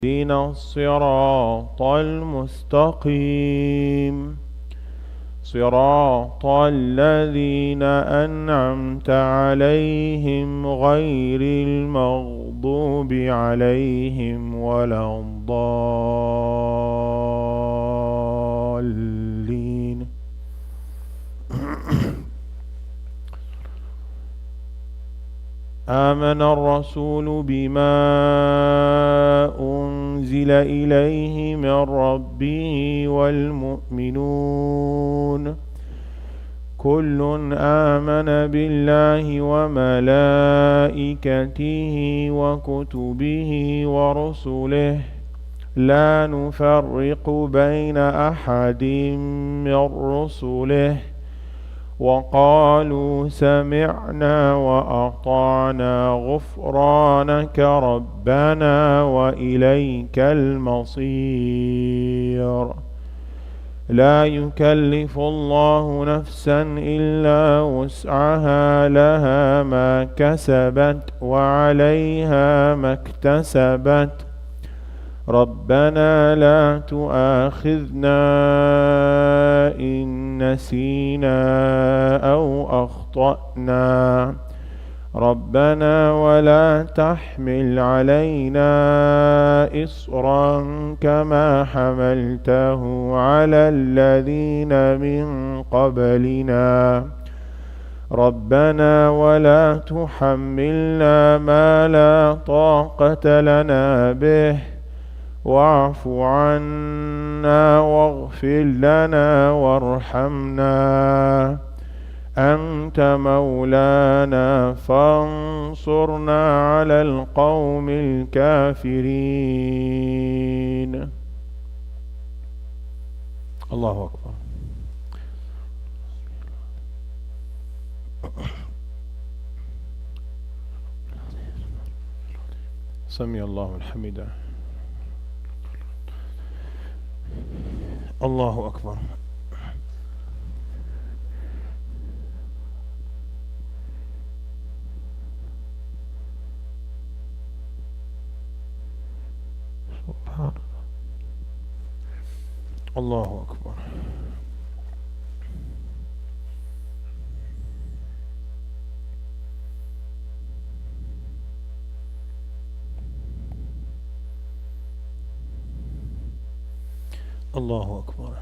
اهدنا الصراط المستقيم صراط الذين أنعمت عليهم غير المغضوب عليهم ولا الضالين. آمن الرسول بما أنزل إليه من ربه والمؤمنون كل آمن بالله وملائكته وكتبه ورسله لا نفرق بين أحد من رسله وقالوا سمعنا وأطعنا غفرانك ربنا وإليك المصير. لا يكلف الله نفسا إلا وسعها لها ما كسبت وعليها ما اكتسبت ربنا لا تؤاخذنا إن نسينا أو أخطأنا ربنا ولا تحمل علينا إصرا كما حملته على الذين من قبلنا ربنا ولا تحملنا ما لا طاقة لنا به واعف عنا واغفر لنا وارحمنا أنت مولانا فانصرنا على القوم الكافرين. الله أكبر. سمع الله الحمد. الله أكبر. سبحان الله. الله أكبر. الله أكبر.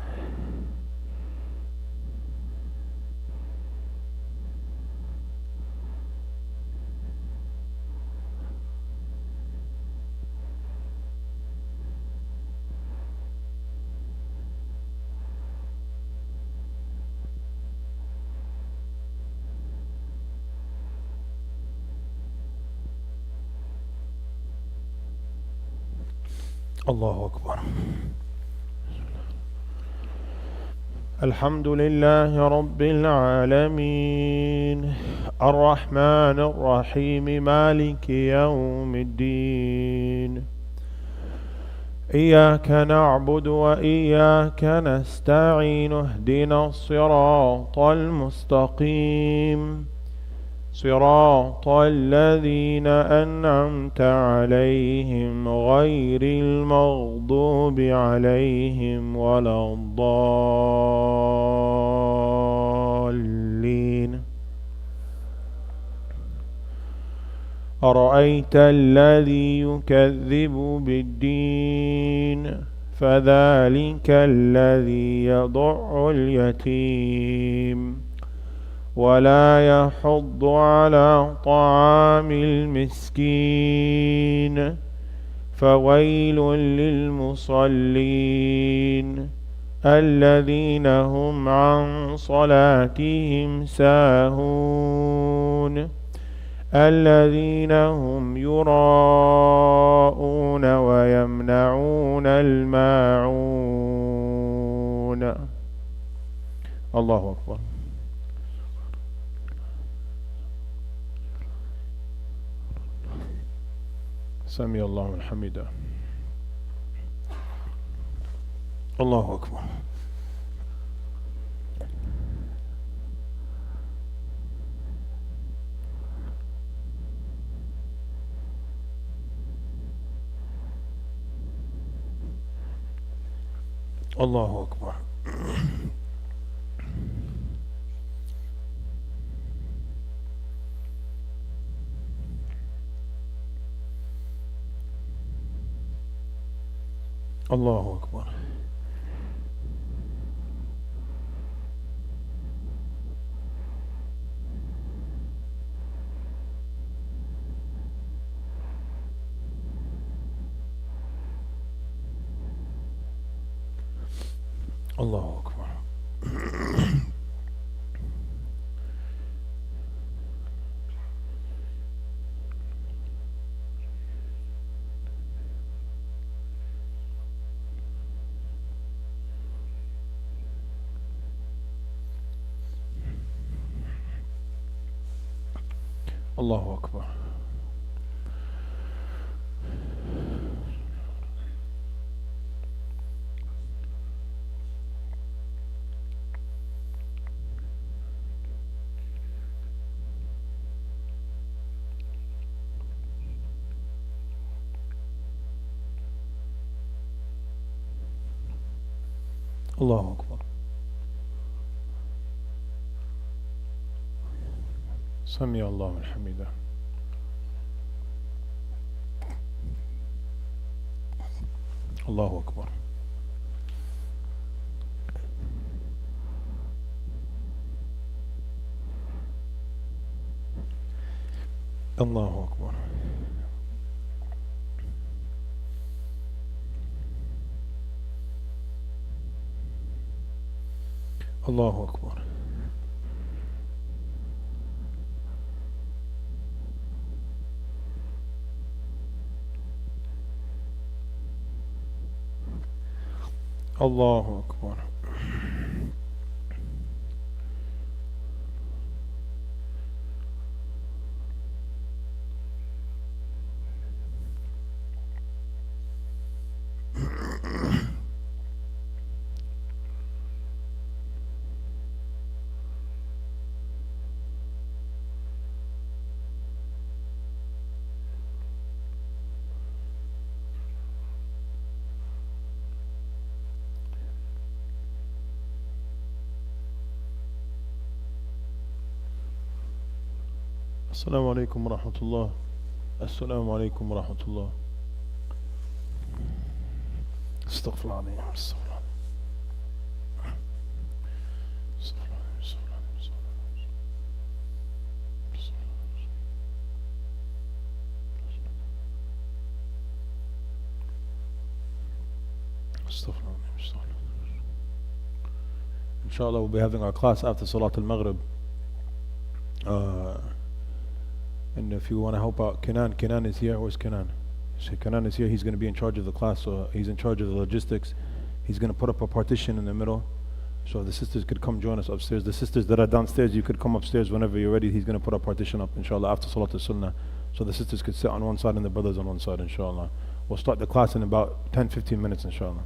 الله أكبر. الحمد لله رب العالمين الرحمن الرحيم مالك يوم الدين إياك نعبد وإياك نستعين اهدنا الصراط المستقيم صراط الذين أنعمت عليهم غير المغضوب عليهم ولا الضالين. أرأيت الذي يكذب بالدين فذلك الذي يضع اليتيم ولا يحض على طعام المسكين فويل للمصلين الذين هم عن صلاتهم ساهون الذين هم يراءون ويمنعون الماعون. الله أكبر. سمع الله الحمد. الله أكبر. Allahu Akbar. Allahu Akbar. Allahu Akbar. Allahu Akbar. Allahu Akbar. Sami Allahu Hamida. Allahu Akbar. Allahu Akbar. Allahu Akbar. Allahu Akbar. السلام عليكم ورحمة الله. السلام عليكم ورحمة الله. استغفر الله العظيم. استغفر الله. استغفر الله. استغفر الله. استغفر الله. استغفر الله. Inshallah, we'll be having our class after Salat al-Maghrib. And if you want to help out, Kenan is here. Where's Kenan? Kenan is here. He's going to be in charge of the class, so he's in charge of the logistics. He's going to put up a partition in the middle, so the sisters could come join us upstairs. The sisters that are downstairs, you could come upstairs whenever you're ready. He's going to put a partition up, inshallah, after Salat al-Sunnah, so the sisters could sit on one side and the brothers on one side, inshallah. We'll start the class in about 10-15 minutes, inshallah.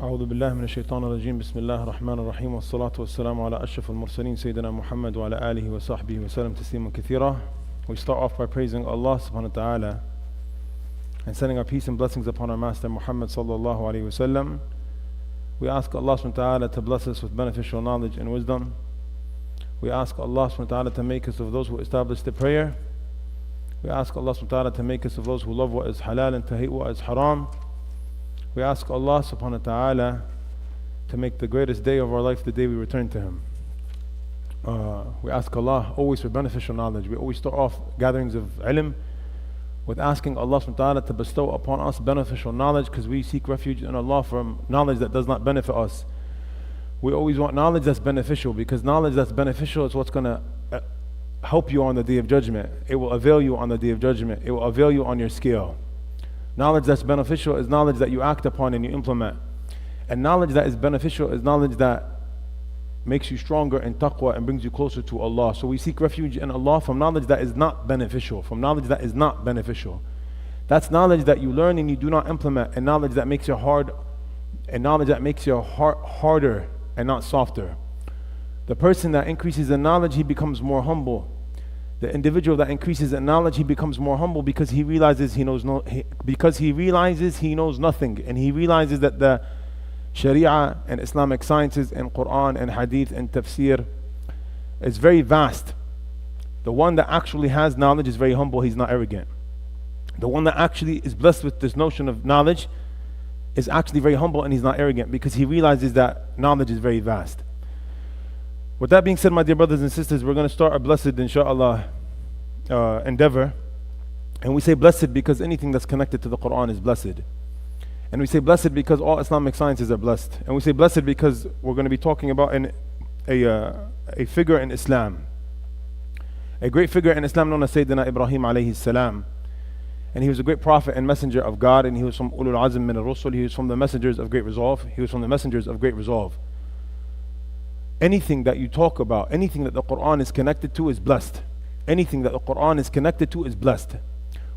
أعوذ بالله من الشيطان الرجيم بسم الله الرحمن الرحيم والصلاة والسلام على أشرف المرسلين سيدنا محمد وعلى آله وصحبه وسلم تسليما كثيرا. We start off by praising Allah subhanahu wa ta'ala and sending our peace and blessings upon our Master Muhammad sallallahu alayhi wasallam. We ask Allah subhanahu wa ta'ala to bless us with beneficial knowledge and wisdom. We ask Allah subhanahu wa ta'ala to make us of those who establish the prayer. We ask Allah subhanahu wa ta'ala to make us of those who love what is halal and to hate what is haram. We ask Allah subhanahu wa ta'ala to make the greatest day of our life the day we return to Him. We ask Allah always for beneficial knowledge. We always start off gatherings of ilm with asking Allah subhanahu wa ta'ala to bestow upon us beneficial knowledge, because we seek refuge in Allah from knowledge that does not benefit us. We always want knowledge that's beneficial, because knowledge that's beneficial is what's going to help you on the day of judgment. It will avail you on the day of judgment. It will avail you on your scale. Knowledge that's beneficial is knowledge that you act upon and you implement. And knowledge that is beneficial is knowledge that makes you stronger in taqwa and brings you closer to Allah. So we seek refuge in Allah from knowledge that is not beneficial, from knowledge that is not beneficial. That's knowledge that you learn and you do not implement, and knowledge that makes your heart, and knowledge that makes your heart harder and not softer. The person that increases in knowledge, he becomes more humble. The individual that increases in knowledge, he becomes more humble because he realizes he knows he knows nothing, and he realizes that the Sharia and Islamic sciences and Quran and Hadith and Tafsir is very vast. The one that actually has knowledge is very humble, he's not arrogant. The one that actually is blessed with this notion of knowledge is actually very humble and he's not arrogant, because he realizes that knowledge is very vast. With that being said, my dear brothers and sisters, we're going to start our blessed, inshallah, endeavor. And we say blessed because anything that's connected to the Quran is blessed. And we say blessed because all Islamic sciences are blessed. And we say blessed because we're going to be talking about a figure in Islam. A great figure in Islam known as Sayyidina Ibrahim alayhi salam. And he was a great prophet and messenger of God, and he was from Ulul Azm min al-Rusul. He was from the messengers of great resolve. He was from the messengers of great resolve. Anything that you talk about, anything that the Quran is connected to is blessed. Anything that the Quran is connected to is blessed.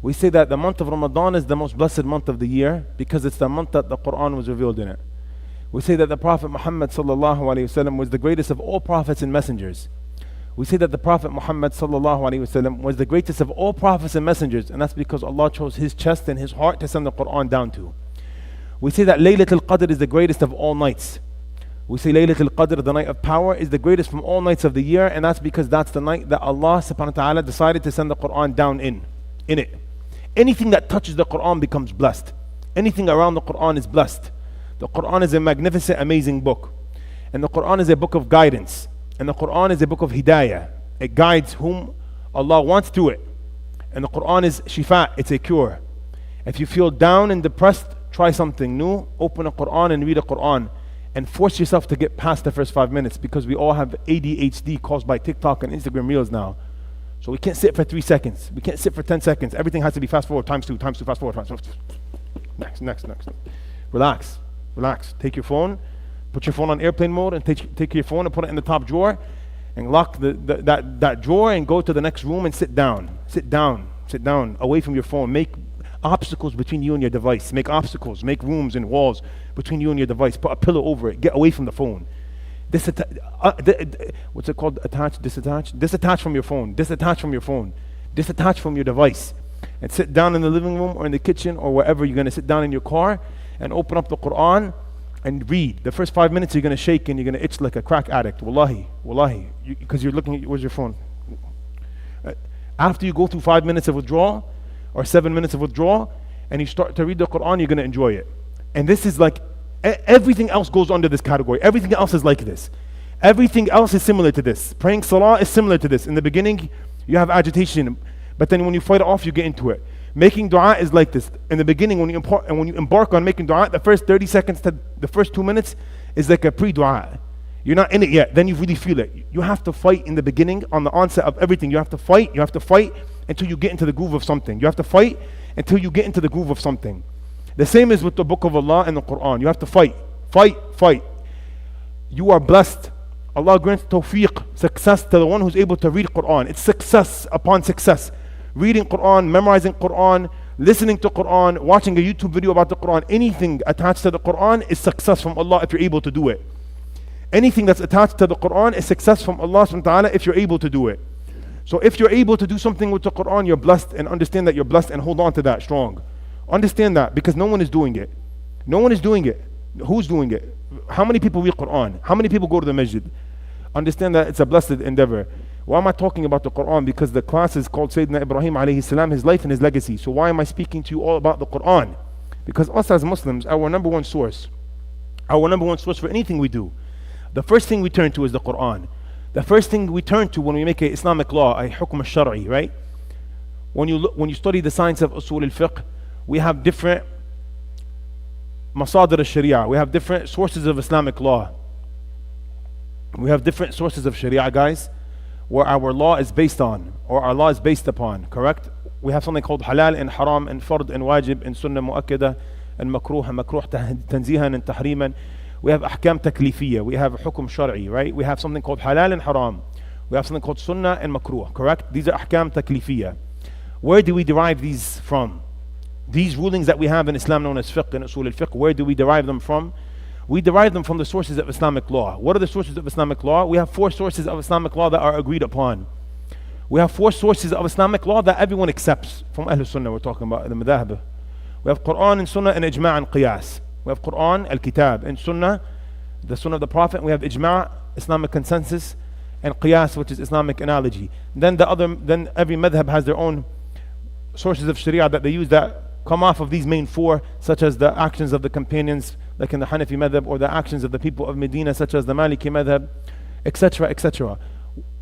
We say that the month of Ramadan is the most blessed month of the year because it's the month that the Quran was revealed in it. We say that the Prophet Muhammad sallallahu alaihi wasallam was the greatest of all prophets and messengers. We say that the Prophet Muhammad sallallahu alaihi wasallam was the greatest of all prophets and messengers, and that's because Allah chose his chest and his heart to send the Quran down to. We say that Laylatul Qadr is the greatest of all nights. We say Laylatul Qadr, the night of power, is the greatest from all nights of the year, and that's because that's the night that Allah subhanahu wa ta'ala decided to send the Quran down in it. Anything that touches the Quran becomes blessed. Anything around the Quran is blessed. The Quran is a magnificent, amazing book. And the Quran is a book of guidance. And the Quran is a book of hidayah. It guides whom Allah wants to it. And the Quran is shifa, it's a cure. If you feel down and depressed, try something new. Open a Quran and read a Quran. And force yourself to get past the first 5 minutes, because we all have ADHD caused by TikTok and Instagram Reels now. So we can't sit for 3 seconds. We can't sit for 10 seconds. Everything has to be fast forward, times two, fast forward. Next. Relax. Take your phone, put your phone on airplane mode, and take your phone and put it in the top drawer, and lock that drawer and go to the next room and sit down. Sit down, away from your phone. Make obstacles between you and your device. Make obstacles, make rooms and walls between you and your device. Put a pillow over it. Get away from the phone. What's it called? Disattach from your phone. Disattach from your device. And sit down in the living room or in the kitchen or wherever you're going to sit down in your car, and open up the Quran and read. The first 5 minutes you're going to shake and you're going to itch like a crack addict. Wallahi. Because you're looking at, where's your phone? After you go through 5 minutes of withdrawal, or 7 minutes of withdrawal, and you start to read the Quran, you're going to enjoy it. And this is like, everything else goes under this category. Everything else is like this. Everything else is similar to this. Praying salah is similar to this. In the beginning, you have agitation, but then when you fight it off, you get into it. Making dua is like this. In the beginning, when you embark on making dua, the first 30 seconds to the first 2 minutes is like a pre-dua. You're not in it yet, then you really feel it. You have to fight in the beginning, on the onset of everything. You have to fight until you get into the groove of something. You have to fight until you get into the groove of something. The same is with the book of Allah and the Quran. You have to fight. You are blessed. Allah grants tawfiq, success to the one who's able to read Quran. It's success upon success. Reading Quran, memorizing Quran, listening to Quran, watching a YouTube video about the Quran, anything attached to the Quran is success from Allah if you're able to do it. Anything that's attached to the Quran is success from Allah subhanahu wa ta'ala if you're able to do it. So if you're able to do something with the Quran, you're blessed, and understand that you're blessed and hold on to that strong. Understand that, because no one is doing it. No one is doing it. Who's doing it? How many people read Quran? How many people go to the masjid? Understand that it's a blessed endeavor. Why am I talking about the Quran? Because the class is called Sayyidina Ibrahim alayhi salam, his life and his legacy. So why am I speaking to you all about the Quran? Because us as Muslims, our number one source for anything we do, the first thing we turn to is the Quran. The first thing we turn to when we make an Islamic law, a hukm al-shar'i, right? When you study the science of usul al-fiqh, we have different masadir al-sharia. We have different sources of Islamic law. We have different sources of sharia, guys, where our law is based on, or our law is based upon, correct? We have something called halal and haram and fard and wajib and sunnah mu'akkada and makruh tanzihan and tahriman. We have ahkam taklifiyya, we have hukum shar'i, right? We have something called halal and haram. We have something called sunnah and makruh, correct? These are ahkam taklifiyya. Where do we derive these from? These rulings that we have in Islam known as fiqh and usul al-fiqh, where do we derive them from? We derive them from the sources of Islamic law. What are the sources of Islamic law? We have 4 sources of Islamic law that are agreed upon. We have 4 sources of Islamic law that everyone accepts. From Ahlul Sunnah, we're talking about the madhahib. We have Quran and Sunnah and Ijma' and Qiyas. We have Quran, Al-Kitab, and Sunnah, the Sunnah of the Prophet. We have Ijma', Islamic consensus, and Qiyas, which is Islamic analogy. Then every madhab has their own sources of Sharia that they use that come off of these main 4, such as the actions of the companions, like in the Hanafi madhab, or the actions of the people of Medina, such as the Maliki madhab, etc., etc.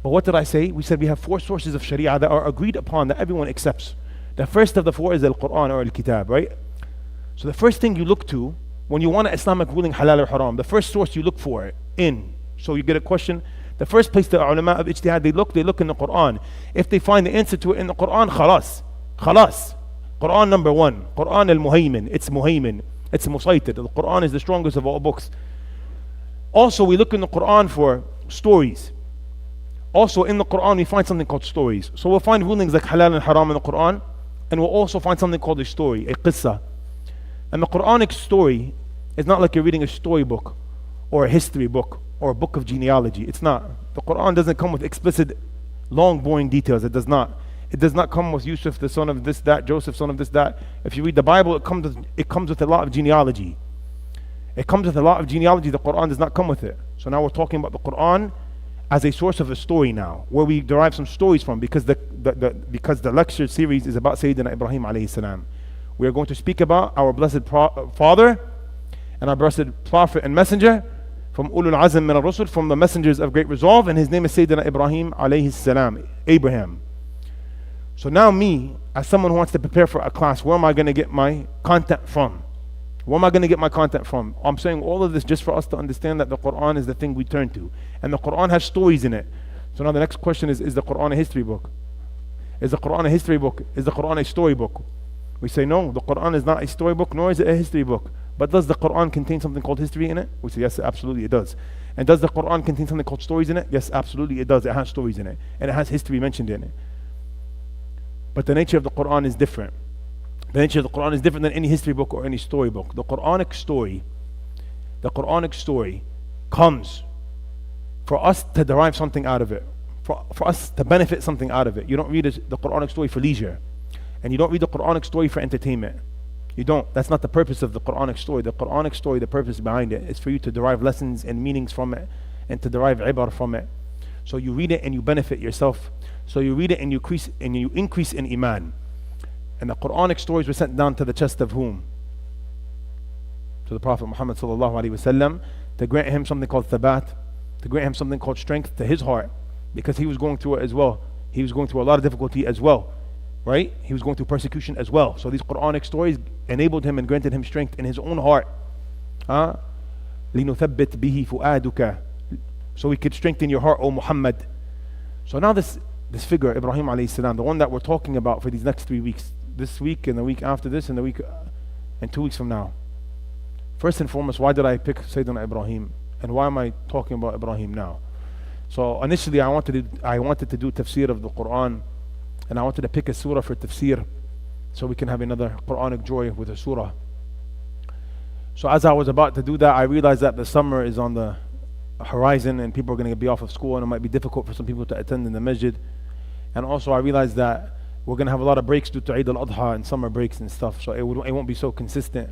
But what did I say? We said we have 4 sources of Sharia that are agreed upon, that everyone accepts. The first of the 4 is Al-Quran or Al-Kitab, right? So the first thing you look to when you want an Islamic ruling, halal or haram, the first source you look for it in. So you get a question, the first place the ulama of ijtihad, they look in the Quran. If they find the answer to it in the Quran, khalas. Quran number 1, Quran al-Muhaymin, it's Muhaymin, it's Musaytir. The Quran is the strongest of all books. Also, we look in the Quran for stories. Also in the Quran we find something called stories. So we'll find rulings like halal and haram in the Quran, and we'll also find something called a story, a qissa. And the Quranic story is not like you're reading a storybook or a history book or a book of genealogy. It's not. The Quran doesn't come with explicit, long, boring details. It does not. It does not come with Yusuf, the son of this, that, Joseph, son of this, that. If you read the Bible, it comes with a lot of genealogy. It comes with a lot of genealogy. The Quran does not come with it. So now we're talking about the Quran as a source of a story now, where we derive some stories from, because the lecture series is about Sayyidina Ibrahim alayhi salam. We are going to speak about our blessed father and our blessed prophet and messenger from Ulul Azm min al-Rusul, from the messengers of great resolve, and his name is Sayyidina Ibrahim alayhi salam, Abraham. So now me, as someone who wants to prepare for a class, where am I going to get my content from? Where am I going to get my content from? I'm saying all of this just for us to understand that the Quran is the thing we turn to. And the Quran has stories in it. So now the next question is the Quran a history book? Is the Quran a history book? Is the Quran a storybook? We say no, the Quran is not a storybook, nor is it a history book. But does the Quran contain something called history in it? We say yes, absolutely it does. And does the Quran contain something called stories in it? Yes, absolutely it does. It has stories in it. And it has history mentioned in it. But the nature of the Quran is different. The nature of the Quran is different than any history book or any storybook. The Quranic story comes for us to derive something out of it, for us to benefit something out of it. You don't read the Quranic story for leisure, and you don't read the Quranic story for entertainment. You don't. That's not the purpose of the Quranic story. The Quranic story, the purpose behind it is for you to derive lessons and meanings from it, and to derive ibar from it. So you read it and you benefit yourself. So you read it and you increase in iman. And the Quranic stories were sent down to the chest of whom? To the Prophet Muhammad sallallahu alaihi wasallam, to grant him something called thabat, to grant him something called strength to his heart, because he was going through it as well. He was going through a lot of difficulty as well, right? He was going through persecution as well. So these Quranic stories enabled him and granted him strength in his own heart. لِنُثَبِّتْ بِهِ فُؤَادُكَ, so he could strengthen your heart, O Muhammad. So now this figure, Ibrahim alayhi salam, the one that we're talking about for these next 3 weeks, this week and the week after this and the week and 2 weeks from now. First and foremost, why did I pick Sayyidina Ibrahim, and why am I talking about Ibrahim now? So initially I wanted to do tafsir of the Quran, and I wanted to pick a surah for tafsir, so we can have another Quranic joy with a surah. So as I was about to do that, I realized that the summer is on the horizon and people are going to be off of school, and it might be difficult for some people to attend in the masjid. And also I realized that we're going to have a lot of breaks due to Eid al-Adha and summer breaks and stuff, so it won't be so consistent.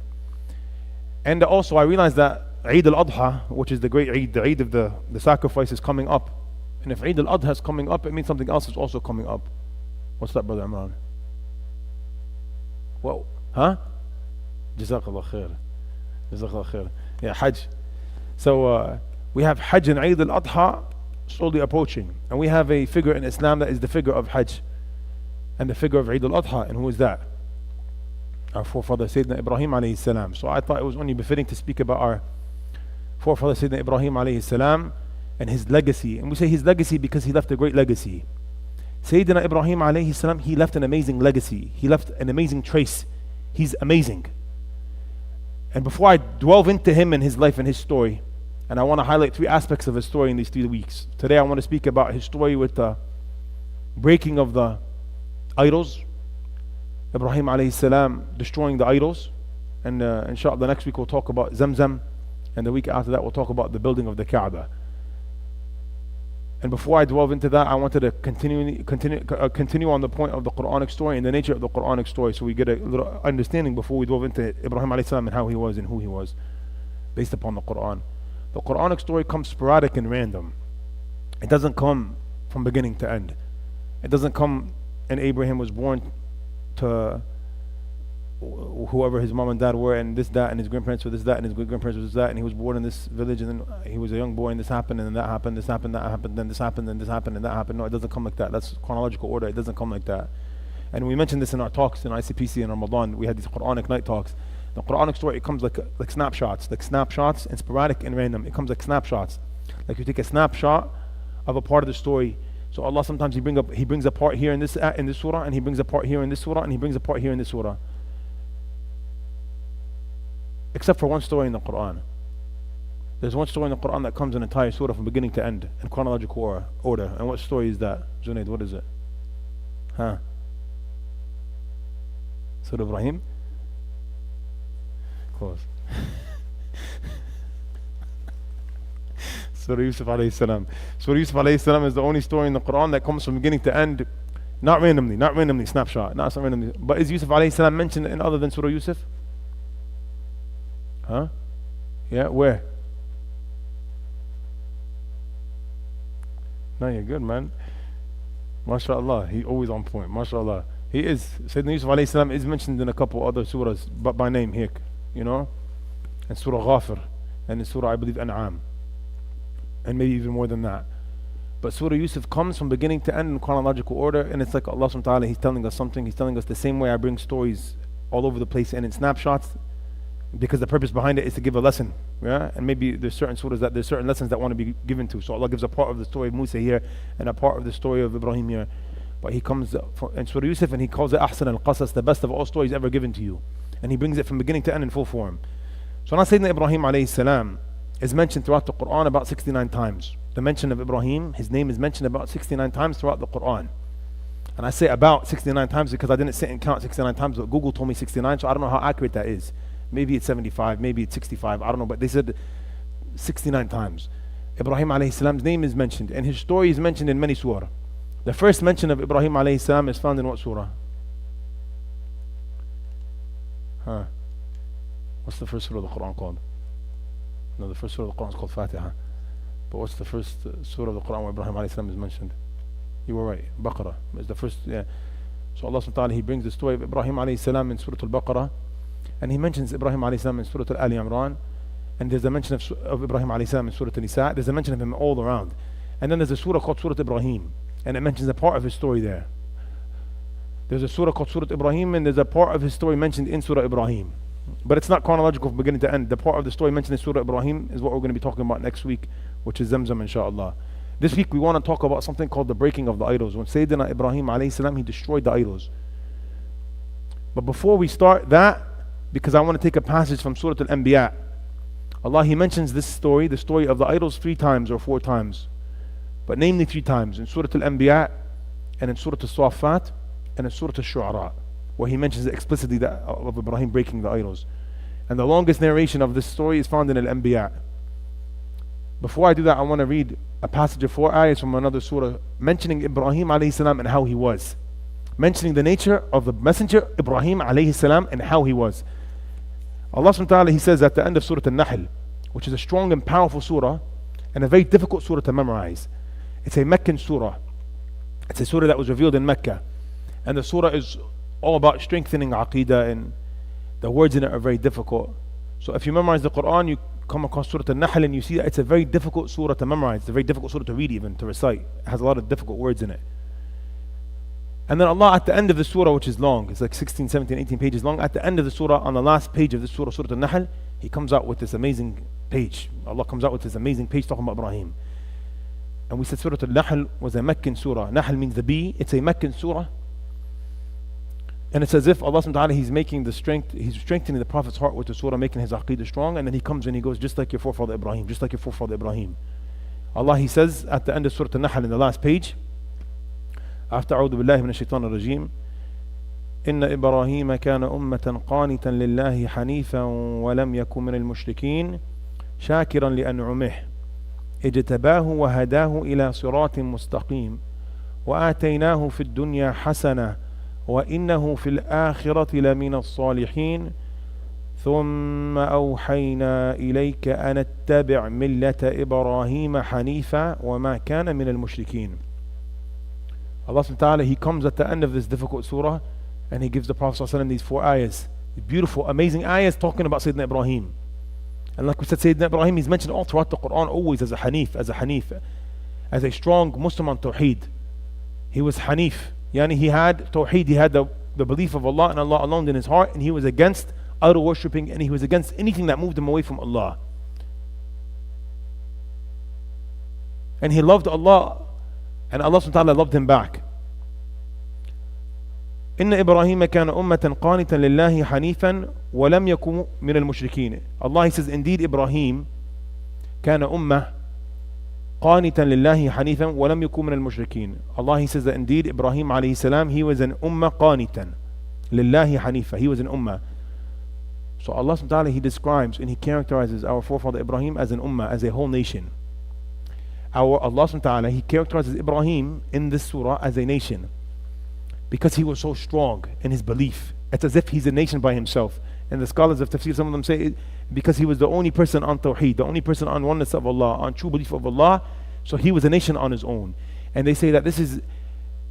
And also I realized that Eid al-Adha, which is the great Eid, the Eid of the sacrifice, is coming up. And if Eid al-Adha is coming up, it means something else is also coming up. What's that, Brother Imran? Whoa, huh? Jazakallah khair. Jazakallah khair. Yeah, Hajj. So we have Hajj and Eid al-Adha slowly approaching. And we have a figure in Islam that is the figure of Hajj and the figure of Eid al-Adha. And who is that? Our forefather Sayyidina Ibrahim alayhi salam. So I thought it was only befitting to speak about our forefather Sayyidina Ibrahim alayhi salam and his legacy. And we say his legacy because he left a great legacy. Sayyidina Ibrahim alayhi salam, he left an amazing legacy. He left an amazing trace. He's amazing. And before I delve into him and his life and his story, and I want to highlight 3 aspects of his story in these 3 weeks. Today I want to speak about his story with the breaking of the idols, Ibrahim alayhi salam destroying the idols, and inshallah next week we'll talk about Zamzam, and the week after that we'll talk about the building of the Kaaba. And before I delve into that, I wanted to continue on the point of the Quranic story and the nature of the Quranic story, so we get a little understanding before we delve into Ibrahim alayhi salam and how he was and who he was, based upon the Quran. The Quranic story comes sporadic and random. It doesn't come from beginning to end. It doesn't come and Abraham was born to whoever his mom and dad were, and this, that, and his grandparents were this, that, and his great-grandparents were this, that, and he was born in this village, and then he was a young boy, and this happened, and then that happened, this happened, that happened, then this happened, and this happened, and that happened. No, it doesn't come like that. That's chronological order. It doesn't come like that. And we mentioned this in our talks in ICPC in Ramadan. We had these Quranic night talks. The Quranic story, it comes like snapshots and sporadic and random. It comes like snapshots. Like you take a snapshot of a part of the story. So Allah sometimes he brings a part here in this surah, and he brings a part here in this surah, and he brings a part here in this surah. Except for one story in the Quran. There's one story in the Quran that comes in an entire surah from beginning to end in chronological order. And what story is that? Junaid, what is it? Huh? Surah Ibrahim? Close. Surah Yusuf alayhi salam. Surah Yusuf alayhi salam is the only story in the Quran that comes from beginning to end, not randomly, snapshot, not randomly. But is Yusuf alayhi salam mentioned in other than Surah Yusuf? Huh? Yeah, where? No, you're good, man. MashaAllah, he always on point. MashaAllah. He is. Sayyidina Yusuf alayhi salam is mentioned in a couple other surahs, but by name here, you know? And Surah Ghafir, and in Surah, I believe, An'am. And maybe even more than that. But Surah Yusuf comes from beginning to end in chronological order, and it's like Allah subhanahu wa ta'ala, He's telling us something. He's telling us the same way I bring stories all over the place and in snapshots, because the purpose behind it is to give a lesson. Yeah? And maybe there's certain surahs that there's certain lessons that want to be given to. So Allah gives a part of the story of Musa here and a part of the story of Ibrahim here. But He comes in Surah Yusuf and He calls it Ahsan al-Qasas, the best of all stories ever given to you. And He brings it from beginning to end in full form. So now Sayyidina Ibrahim alayhi salam is mentioned throughout the Quran about 69 times. The mention of Ibrahim, his name is mentioned about 69 times throughout the Quran. And I say about 69 times because I didn't sit and count 69 times, but Google told me 69, so I don't know how accurate that is. Maybe it's 75, maybe it's 65, I don't know, but they said 69 times. Ibrahim alayhi salam's name is mentioned, and his story is mentioned in many surah. The first mention of Ibrahim alayhi salam is found in what surah? Huh? What's the first surah of the Quran called? No, the first surah of the Quran is called Fatiha. But what's the first surah of the Quran where Ibrahim alayhi salam is mentioned? You were right, Baqarah is the first, yeah. So Allah subhanahu wa ta'ala, He brings the story of Ibrahim alayhi salam in Surah Al-Baqarah, and He mentions Ibrahim alayhi salam in Surah Al-Ali Imran, and there's a mention of Ibrahim alayhi salam in Surah An-Nisa. There's a mention of him all around. And then there's a surah called Surah Ibrahim, and it mentions a part of his story there. There's a surah called Surah Ibrahim, and there's a part of his story mentioned in Surah Ibrahim. But it's not chronological from beginning to end. The part of the story mentioned in Surah Ibrahim is what we're going to be talking about next week, which is Zamzam, inshallah. This week we want to talk about something called the breaking of the idols. When Sayyidina Ibrahim alayhi salam, he destroyed the idols. But before we start that, because I want to take a passage from Surah Al-Anbiya, Allah, He mentions this story, the story of the idols 3 times or 4 times. But namely 3 times, in Surah Al-Anbiya, and in Surah Al-Safat, and in Surah Al-Shu'ara. where he mentions explicitly that of Ibrahim breaking the idols. And the longest narration of this story is found in Al-Anbiya. Before I do that, I want to read a passage of 4 ayahs from another surah mentioning Ibrahim alayhi salam and how he was. Mentioning the nature of the messenger Ibrahim alayhi salam and how he was. Allah subhanahu wa ta'ala, he says at the end of Surah Al-Nahl, which is a strong and powerful surah and a very difficult surah to memorize. It's a Meccan surah. It's a surah that was revealed in Mecca. And the surah is all about strengthening Aqidah, and the words in it are very difficult. So if you memorize the Quran, you come across Surah Al-Nahl and you see that it's a very difficult surah to memorize. It's a very difficult surah to read, even to recite. It has a lot of difficult words in it. And then Allah at the end of the surah, which is long, it's like 16, 17, 18 pages long, at the end of the surah, on the last page of this surah, Surah Al-Nahl, he comes out with this amazing page. Allah comes out with this amazing page talking about Ibrahim. And we said Surah Al-Nahl was a Meccan surah. Nahl means the bee. It's a Meccan surah. And it's as if Allah subhanahu wa ta'ala, he's strengthening the Prophet's heart with the surah, making his aqidah strong, and then he comes and he goes, just like your forefather Ibrahim, just like your forefather Ibrahim. Allah, he says at the end of Surah Al-Nahl in the last page, after أعوذ بالله من الشيطان الرجيم, إن إبراهيم كان أمة قانتا لله حنيفا ولم يكن من المشركين شاكرا لأنعمه اجتباه وهداه إلى صراط مستقيم وآتيناه في الدنيا حسنة وإنه في الآخرة لمن الصالحين ثم أوحينا إليك أن اتبع ملة إبراهيم حنيفا وما كان من المشركين. Allah subhanahu wa ta'ala, he comes at the end of this difficult surah and he gives the Prophet ﷺ these 4 ayahs, beautiful, amazing ayahs talking about Sayyidina Ibrahim. And like we said, Sayyidina Ibrahim, he's mentioned all throughout the Quran always as a Hanif, as a strong Muslim on Tawheed. He was Hanif, yani he had Tawheed, he had the belief of Allah and Allah alone in his heart, and he was against idol worshipping, and he was against anything that moved him away from Allah. And he loved Allah, and Allah subhanahu wa ta'ala loved him back. إن إبراهيم كان أمة قانتا لله حنيفا ولم يكن من المشركين. Allah, he says, indeed Ibrahim كان أمة قانتا لله حنيفا ولم يكن من المشركين. Allah, he says that indeed Ibrahim alayhi salam, he was an ummah قانتا لله حنيفا. He was an ummah. So Allah subhanahu wa ta'ala, he describes and he characterizes our forefather Ibrahim as an ummah, as a whole nation. Allah subhanahu wa ta'ala, he characterizes Ibrahim in this surah as a nation because he was so strong in his belief. It's as if he's a nation by himself. And the scholars of tafsir, some of them say because he was the only person on tawheed, the only person on oneness of Allah, on true belief of Allah, so he was a nation on his own. And they say that this is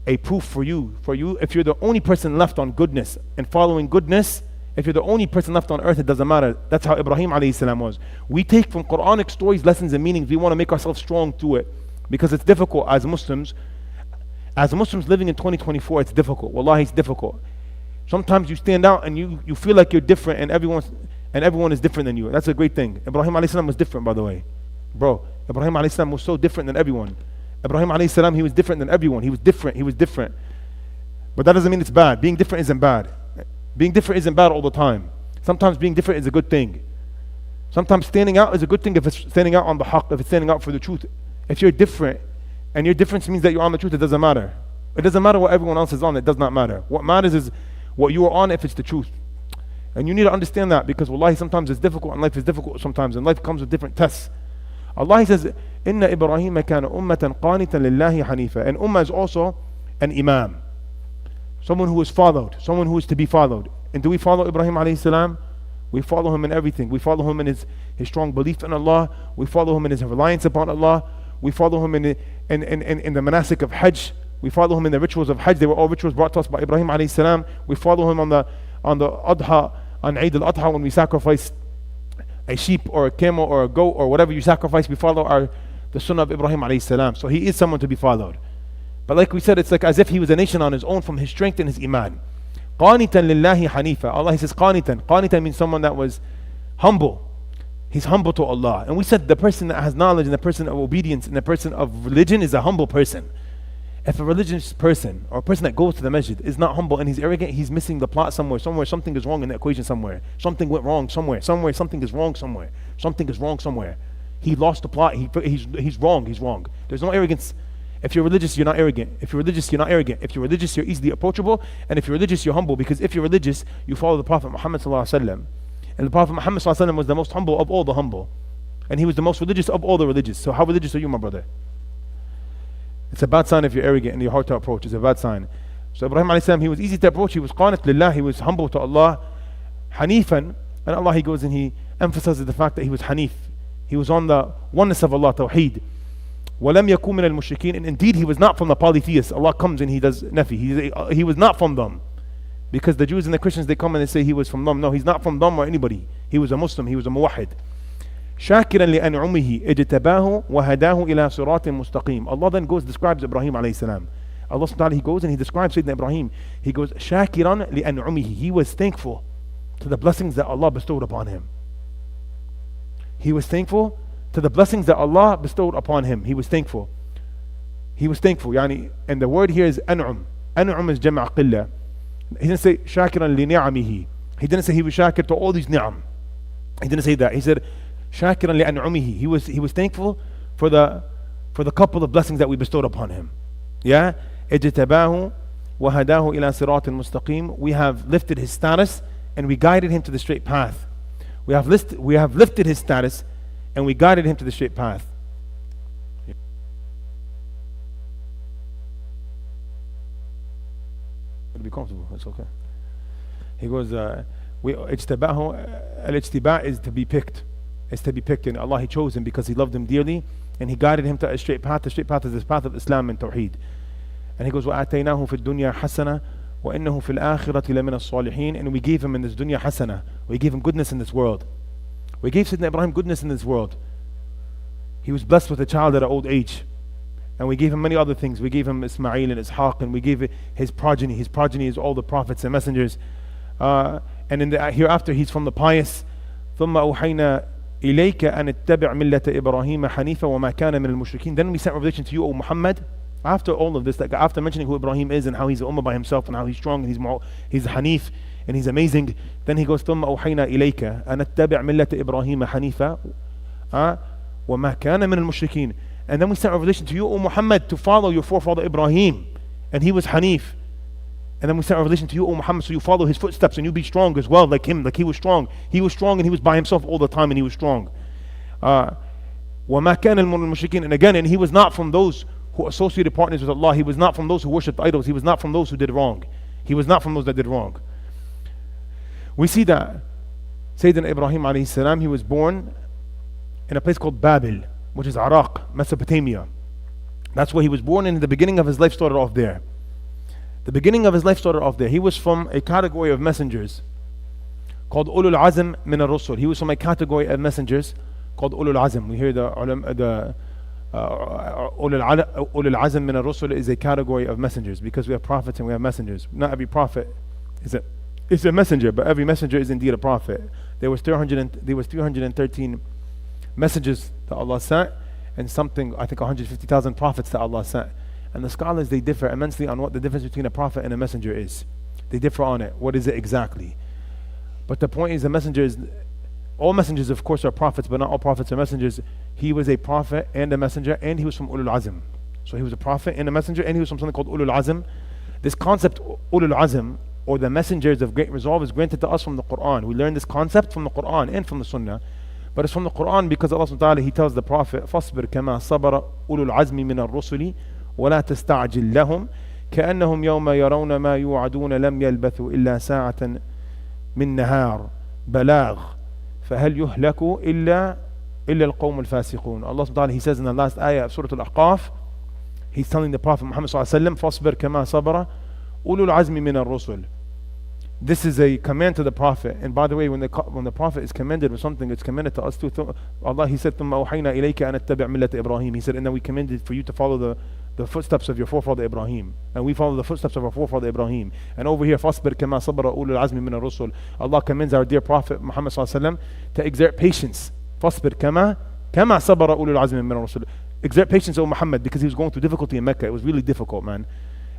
a proof for you, if you're the only person left on goodness and following goodness, if you're the only person left on earth, it doesn't matter. That's how Ibrahim alayhi salam was. We take from Quranic stories lessons and meanings. We want to make ourselves strong to it because it's difficult as Muslims. As Muslims living in 2024, it's difficult. Wallahi, it's difficult. Sometimes you stand out and you feel like you're different, and everyone is different than you. That's a great thing. Ibrahim alayhi salam was different, by the way. Bro, Ibrahim alayhi salam was so different than everyone. Ibrahim alayhi salam, he was different than everyone. He was different. But that doesn't mean it's bad. Being different isn't bad. Being different isn't bad all the time. Sometimes being different is a good thing. Sometimes standing out is a good thing if it's standing out on the haqq, if it's standing out for the truth. If you're different, and your difference means that you're on the truth, it doesn't matter. It doesn't matter what everyone else is on, it does not matter. What matters is what you are on if it's the truth. And you need to understand that because wallahi, sometimes it's difficult and life is difficult sometimes, and life comes with different tests. Allah, he says, Inna Ibrahim kana ummatan qanitan lillahi hanifa. And ummah is also an imam. Someone who is followed, someone who is to be followed. And do we follow Ibrahim alayhi salam? We follow him in everything. We follow him in his strong belief in Allah. We follow him in his reliance upon Allah. We follow him in the manasik of Hajj. We follow him in the rituals of Hajj. They were all rituals brought to us by Ibrahim alayhi salam. We follow him on the Adha, on Eid al-Adha, when we sacrifice a sheep or a camel or a goat or whatever you sacrifice. We follow the sunnah of Ibrahim alayhi salam. So he is someone to be followed. But like we said, it's like as if he was a nation on his own from his strength and his iman. قانتا لله حنيفا. Allah, he says قانتا. قانتا means someone that was humble. He's humble to Allah. And we said the person that has knowledge and the person of obedience and the person of religion is a humble person. If a religious person or a person that goes to the masjid is not humble and he's arrogant, he's missing the plot somewhere something is wrong in the equation somewhere. Something went wrong somewhere something is wrong somewhere. He lost the plot. He's wrong. There's no arrogance If you're religious, you're not arrogant. If you're religious, you're not arrogant. If you're religious, you're easily approachable. And if you're religious, you're humble. Because if you're religious, you follow the Prophet Muhammad sallallahu alaihi wasallam. And the Prophet Muhammad sallallahu alaihi wasallam was the most humble of all the humble. And he was the most religious of all the religious. So how religious are you, my brother? It's a bad sign if you're arrogant and you're hard to approach. It's a bad sign. So Ibrahim alayhi salam, he was easy to approach. He was qanit lillah. He was humble to Allah. Hanifan. And Allah, he goes and he emphasizes the fact that he was Hanif. He was on the oneness of Allah, Tawheed. وَلَمْ يَكُونْ مِنَ الْمُشْرِكِينَ. And indeed, he was not from the polytheists. Allah comes and he does nafi. He was not from them. Because the Jews and the Christians, they come and they say he was from them. No, he's not from them or anybody. He was a Muslim. He was a muwahid. شَاكِرًا لِأَنْعُمِهِ اجْتَبَاهُ وَهَدَاهُ إِلَى صِرَاطٍ مُسْتَقِيمٍ. Allah then goes, describes Ibrahim alayhi salam. Allah subhanahu wa ta'ala, he goes and he describes Sayyidina Ibrahim. He goes, شَاكِرًا لِأَنْعُمِهِ. He was thankful to the blessings that Allah bestowed upon him. He was thankful to the blessings that Allah bestowed upon him. He was thankful. He was thankful. Yani, and the word here is an'um. An'um is jama' qillah. He didn't say shakiran li ni'amihi. He didn't say he was shakir to all these ni'am. He didn't say that. He said shakiran li an'umihi. He was thankful for the couple of blessings that we bestowed upon him. Yeah? Ijtabahu wa hadahu ila siratin mustaqim. We have lifted his status and we guided him to the straight path. We have lifted his status and we guided him to the straight path. It'll be comfortable, it's okay. He goes, al-ijtibah is to be picked. It's to be picked, and Allah, he chose him because he loved him dearly and he guided him to a straight path. The straight path is the path of Islam and Tawheed. And he goes, وَآتَيْنَاهُ فِي الدُّنْيَا حَسَنَةً وَإِنَّهُ فِي الْآخِرَةِ لَمِنَ الصَّالِحِينَ. And we gave him in this dunya hasana. We gave him goodness in this world. We gave Sayyidina Ibrahim goodness in this world. He was blessed with a child at an old age. And we gave him many other things. We gave him Ismail and Ishaq, and we gave his progeny. His progeny is all the prophets and messengers. And in the hereafter, he's from the pious. ثُمَّ أَوْحَيْنَا إِلَيْكَ أَنِ اتَّبِعْ مِلَّةَ إِبْرَاهِيمَ حَنِيفًا وَمَا كَانَ مِنَ الْمُشْرِكِينَ. Then we sent revelation to you, O Muhammad. After all of this, like after mentioning who Ibrahim is and how he's an ummah by himself and how he's strong and he's Hanif and he's amazing, then he goes, ثُمَّ أَوْحَيْنَا إِلَيْكَ أَنِ اتَّبِعْ مِلَّةَ إِبْرَاهِيمَ حَنِيفًا وَمَا كَانَ مِنَ الْمُشْرِكِينَ. And then we sent revelation to you, O Muhammad, to follow your forefather Ibrahim, and he was Hanif. And then we sent revelation to you, O Muhammad, so you follow his footsteps and you be strong as well, like him, like he was strong. He was strong and he was by himself all the time and he was strong. وَمَا كَانَ الْمُشْرِكِينَ. And again, and he was not from those who associated partners with Allah. He was not from those who worshipped idols. He was not from those who did wrong. He was not from those that did wrong. We see that Sayyidina Ibrahim alayhi salam, he was born in a place called Babil, which is Iraq, Mesopotamia. That's where he was born, and the beginning of his life started off there. The beginning of his life started off there. He was from a category of messengers called Ulul Azm min al-Rusul. He was from a category of messengers called Ulul Azm. We hear the Ulul Azm min al-Rusul is a category of messengers, because we have prophets and we have messengers. Not every prophet is a messenger, but every messenger is indeed a prophet. There was 313 messages that Allah sent, and something, I think 150,000 prophets that Allah sent. And the scholars, they differ immensely on what the difference between a prophet and a messenger is. They differ on it. What is it exactly? But the point is, the messenger is, all messengers of course are prophets, but not all prophets are messengers. He was a prophet and a messenger, and he was from Ulul Azm. So he was a prophet and a messenger, and he was from something called Ulul Azm. This concept, Ulul Azm, or the messengers of great resolve, is granted to us from the Quran. We learn this concept from the Quran and from the Sunnah. But it's from the Quran because Allah subhanahu wa ta'ala, he tells the Prophet, فَاصْبِرْ كَمَا صَبَرَ أُولُو الْعَزْمِ مِنَ الرُّسُلِ وَلَا تَسْتَعْجِلْ لَهُمْ كَأَنَّهُمْ يَوْمَ يَرَوْنَ مَا يُوعَدُونَ لَمْ يَلْبَثُوا إِلَّا سَاعَةً مِنْ نَهَارٍ بَلَاغٍ فَهَلْ يُهْلَكُ إِلَّا الْقَوْمُ الْفَاسِقُونَ. Allah subhanahu wa ta'ala, he says in the last ayah of Surah Al-Ahqaf, he's telling the Prophet Muhammad sallallahu alayhi wa sallam, فَاصْبِرْ كَمَا صَبَرَ أُولُو الْعَزْمِ مِنَ الرُّسُلِ. This is a command to the Prophet. And by the way, when the Prophet is commanded with something, it's commanded to us too. Allah, he said, ثُمَّ أَوْحَيْنَا إِلَيْكَ أَنَ اتَّبِعْ مِلَّةَ إِبْرَاهِيمَ. He said, and then we commanded for you to follow the footsteps of your forefather Ibrahim. And we follow the footsteps of our forefather Ibrahim. And over here, فَاصْبِرْ كَمَا صَبَرَ أُولُو الْعَزْمِ مِنَ الرُّسُلِ. Allah commends our dear Prophet Muhammad sallallahu alayhi wa sallam to exert patience. فَاصْبِرْ كَمَا صَبَرَ أُولُو الْعَزْمِ مِنَ الرُّسُلِ. Exert patience, O Muhammad, because he was going through difficulty in Mecca. It was really difficult, man.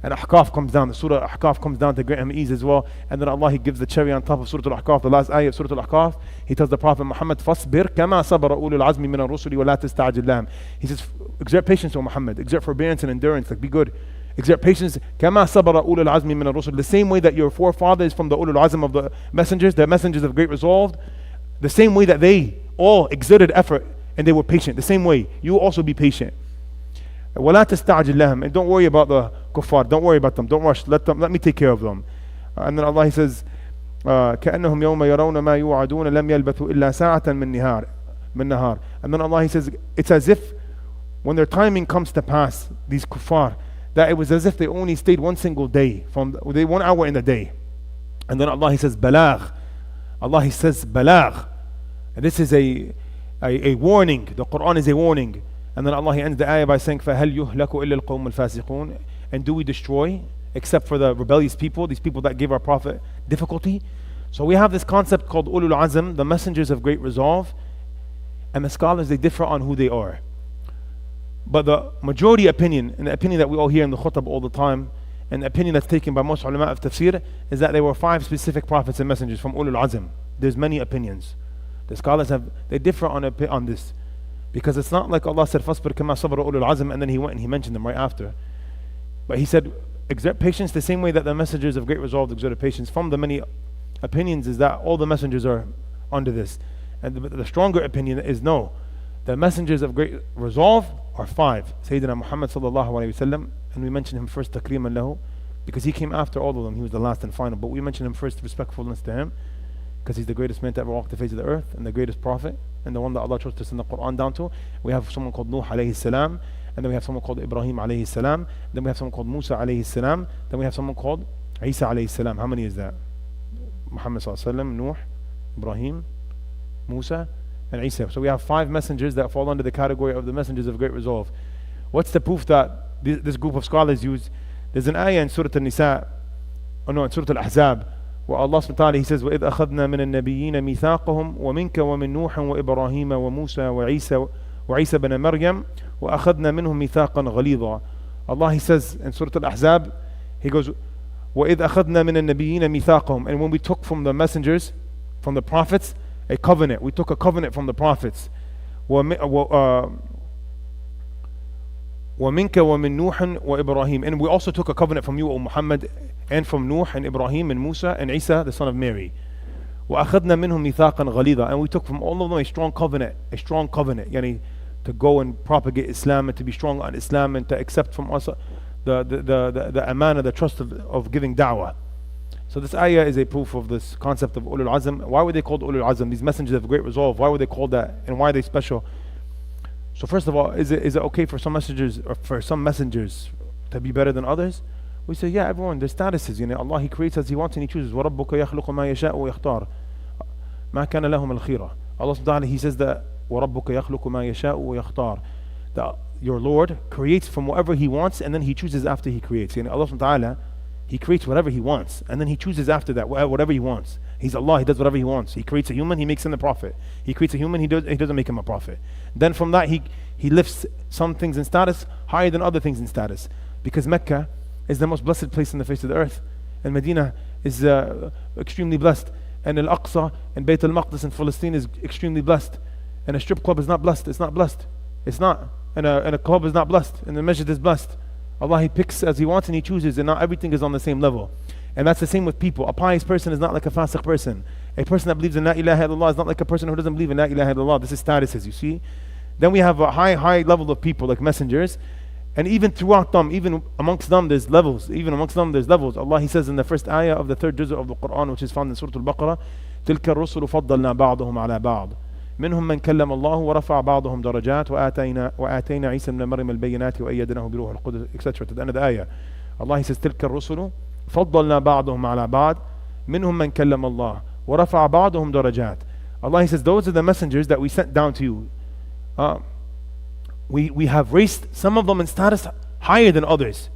And Ahqaf comes down, the Surah Ahqaf comes down to grant him ease as well. And then Allah, He gives the cherry on top of Surah Al-Ahqaf, the last ayah of Surah Al-Ahqaf. He tells the Prophet Muhammad, فَاصْبِرْ كَمَا صَبَرَ أُولُو الْعَزْمِ مِنَ الرُّسُلِ وَلَا تَسْتَعْجِلْ لَهُمْ. He says, exert patience, O Muhammad, exert forbearance and endurance, like be good. Exert patience, كَمَا صَبَرَ أُولُو الْعَزْمِ مِنَ الرُّسُلِ. The same way that your forefathers from the Ulul Azm of the messengers of great resolve, the same way that they all exerted effort and they were patient, the same way, you will also be patient. وَلَا تَسْتَعْجِلْ لَهُمْ. And don't worry about the kuffar, don't worry about them, don't rush, let me take care of them. And then Allah, He says, كَأَنَّهُمْ يَوْمَ يَرَوْنَ مَا يُوعَدُونَ لَمْ يَلْبَثُوا إِلَّا سَاعَةً مِّن نَهَارٍ. And then Allah, He says, it's as if when their timing comes to pass, these kuffar, that it was as if they only stayed one single day, from 1 hour in the day. And then Allah, He says, balagh. Allah, He says, balagh. And this is a warning. The Quran is a warning. And then Allah, He ends the ayah by saying, فَهَلْ يُهْلَكُ إِلَّا الْقَوْمُ الْفَاسِقُونَ. And do we destroy except for the rebellious people, these people that gave our Prophet difficulty? So we have this concept called Ulul Azm, the messengers of great resolve. And the scholars, they differ on who they are. But the majority opinion, and the opinion that we all hear in the khutab all the time, and the opinion that's taken by most ulama of tafsir, is that there were 5 specific prophets and messengers from Ulul Azm. There's many opinions. The scholars they differ on this. Because it's not like Allah said, فَاصْبِرْ كَمَا صَبَرَ أُولُو الْعَزْمِ, and then He went and He mentioned them right after. But He said, exert patience the same way that the messengers of great resolve exerted patience. From the many opinions is that all the messengers are under this. And the stronger opinion is no. The messengers of great resolve are 5. Sayyidina Muhammad sallallahu alayhi wa sallam, and we mention him first takriman lahu, because he came after all of them. He was the last and final. But we mention him first, respectfulness to him, because he's the greatest man to ever walk the face of the earth, and the greatest prophet, and the one that Allah chose to send the Quran down to. We have someone called Nuh alayhi salam, and then we have someone called Ibrahim alayhi salam, then we have someone called Musa alayhi salam, then we have someone called Isa alayhi salam. How many is that? Muhammad sallallahu alayhi wa sallam, Nuh, Ibrahim, Musa, and Isa. So we have 5 messengers that fall under the category of the messengers of great resolve. What's the proof that this group of scholars use? There's an ayah in Surah Al-Nisa, in Surah Al-Ahzab, where Allah subhanahu wa ta'ala, He says, وَإِذْ أَخَذْنَا مِنَ النَّبِيِّينَ مِيثَاقَهُمْ وَمِنْكَ وَمِنْ نُوحٍ وَإِبْرَاهِيمَ وَمُوسَى وَعِيسَى بَنَ مَرْيَمَ وَأَخَذْنَا مِنْهُمْ مِيثَاقًا غَلِيظًا. Allah, He says in Surah Al-Ahzab, He goes, وَإِذْ أَخَذْنَا مِنَ النَّبِيِّينَ مِيثَاقَهُمْ. And when we took from the messengers, from the prophets, a covenant. We took a covenant from the prophets. وَمِنْكَ وَمِنْ نُوحٍ وَإِبْرَاهِيمَ. And we also took a covenant from you, O Muhammad, and from Nuh and Ibrahim and Musa and Isa, the son of Mary. وَأَخَذْنَا مِنْهُمْ مِيثَاقًا غَلِيظًا. And we took from all of them a strong covenant, yani to go and propagate Islam and to be strong on Islam and to accept from us the amana, the trust of giving da'wah. So this ayah is a proof of this concept of Ulul Azm. Why were they called Ulul Azm? These messengers of great resolve, why were they called that, and why are they special? So first of all, is it okay for some messengers to be better than others? We say, yeah, everyone, there's statuses. Allah, He creates as He wants and He chooses. وَرَبُّكَ يَخْلُقُ مَا يَشَاءُ وَيَخْتَارُ مَا كَانَ لَهُمَ الْخِيرَةُ. Allah subhanahu wa ta'ala, He says that وَرَبُّكَ يَخْلُقُ مَا يَشَاءُ وَيَخْتَارُ, that your Lord creates from whatever He wants and then He chooses after He creates. Allah subhanahu wa ta'ala, He creates whatever He wants and then He chooses after that whatever He wants. He's Allah, He does whatever He wants. He creates a human, He makes him a prophet. He creates a human, He doesn't make him a prophet. Then from that He lifts some things in status higher than other things in status. Because Mecca is the most blessed place on the face of the earth, and Medina is extremely blessed, and Al-Aqsa and Bayt al-Maqdis in Palestine is extremely blessed, and a strip club is not blessed. It's not blessed. It's not. And a club is not blessed, and the masjid is blessed. Allah, He picks as He wants and He chooses, and not everything is on the same level. And that's the same with people. A pious person is not like a fasiq person. A person that believes in La ilaha illallah is not like a person who doesn't believe in La ilaha illallah. This is statuses, you see. Then we have a high level of people like messengers. And even throughout them, even amongst them, there's levels. Allah, He says in the first ayah of the 3rd juz of the Quran, which is found in Surah Al-Baqarah, تِلْكَ الرُّسُلُ فَضَّلْنَا بَعْضُهُمْ عَلَى بَعْضٍ مِنْهُمْ مَنْ كَلَّمَ اللَّهُ وَرَفَعَ بَعْضُهُمْ دَرَجَاتٍ وَآتَيْنَا عِيسَى ابْنَ مَرْيَمَ الْبَيِّنَاتِ وَأَيَّدْنَاهُ بِرُوحِ الْقُدُسِ, etc. To the end of the ayah. Allah, He says, تِلْكَ الرُّسُلُ فَضَّلْنَا بَعْضُهُمْ عَلَى بَعْضٍ مِنْهُمْ مَنْ كَلَّمَ اللَّهُ وَرَفَعَ بَعْضُهُمْ دَرَجَاتٍ. Allah, He says, those are the messengers that we sent down to you. We have raised some of them in status higher than others,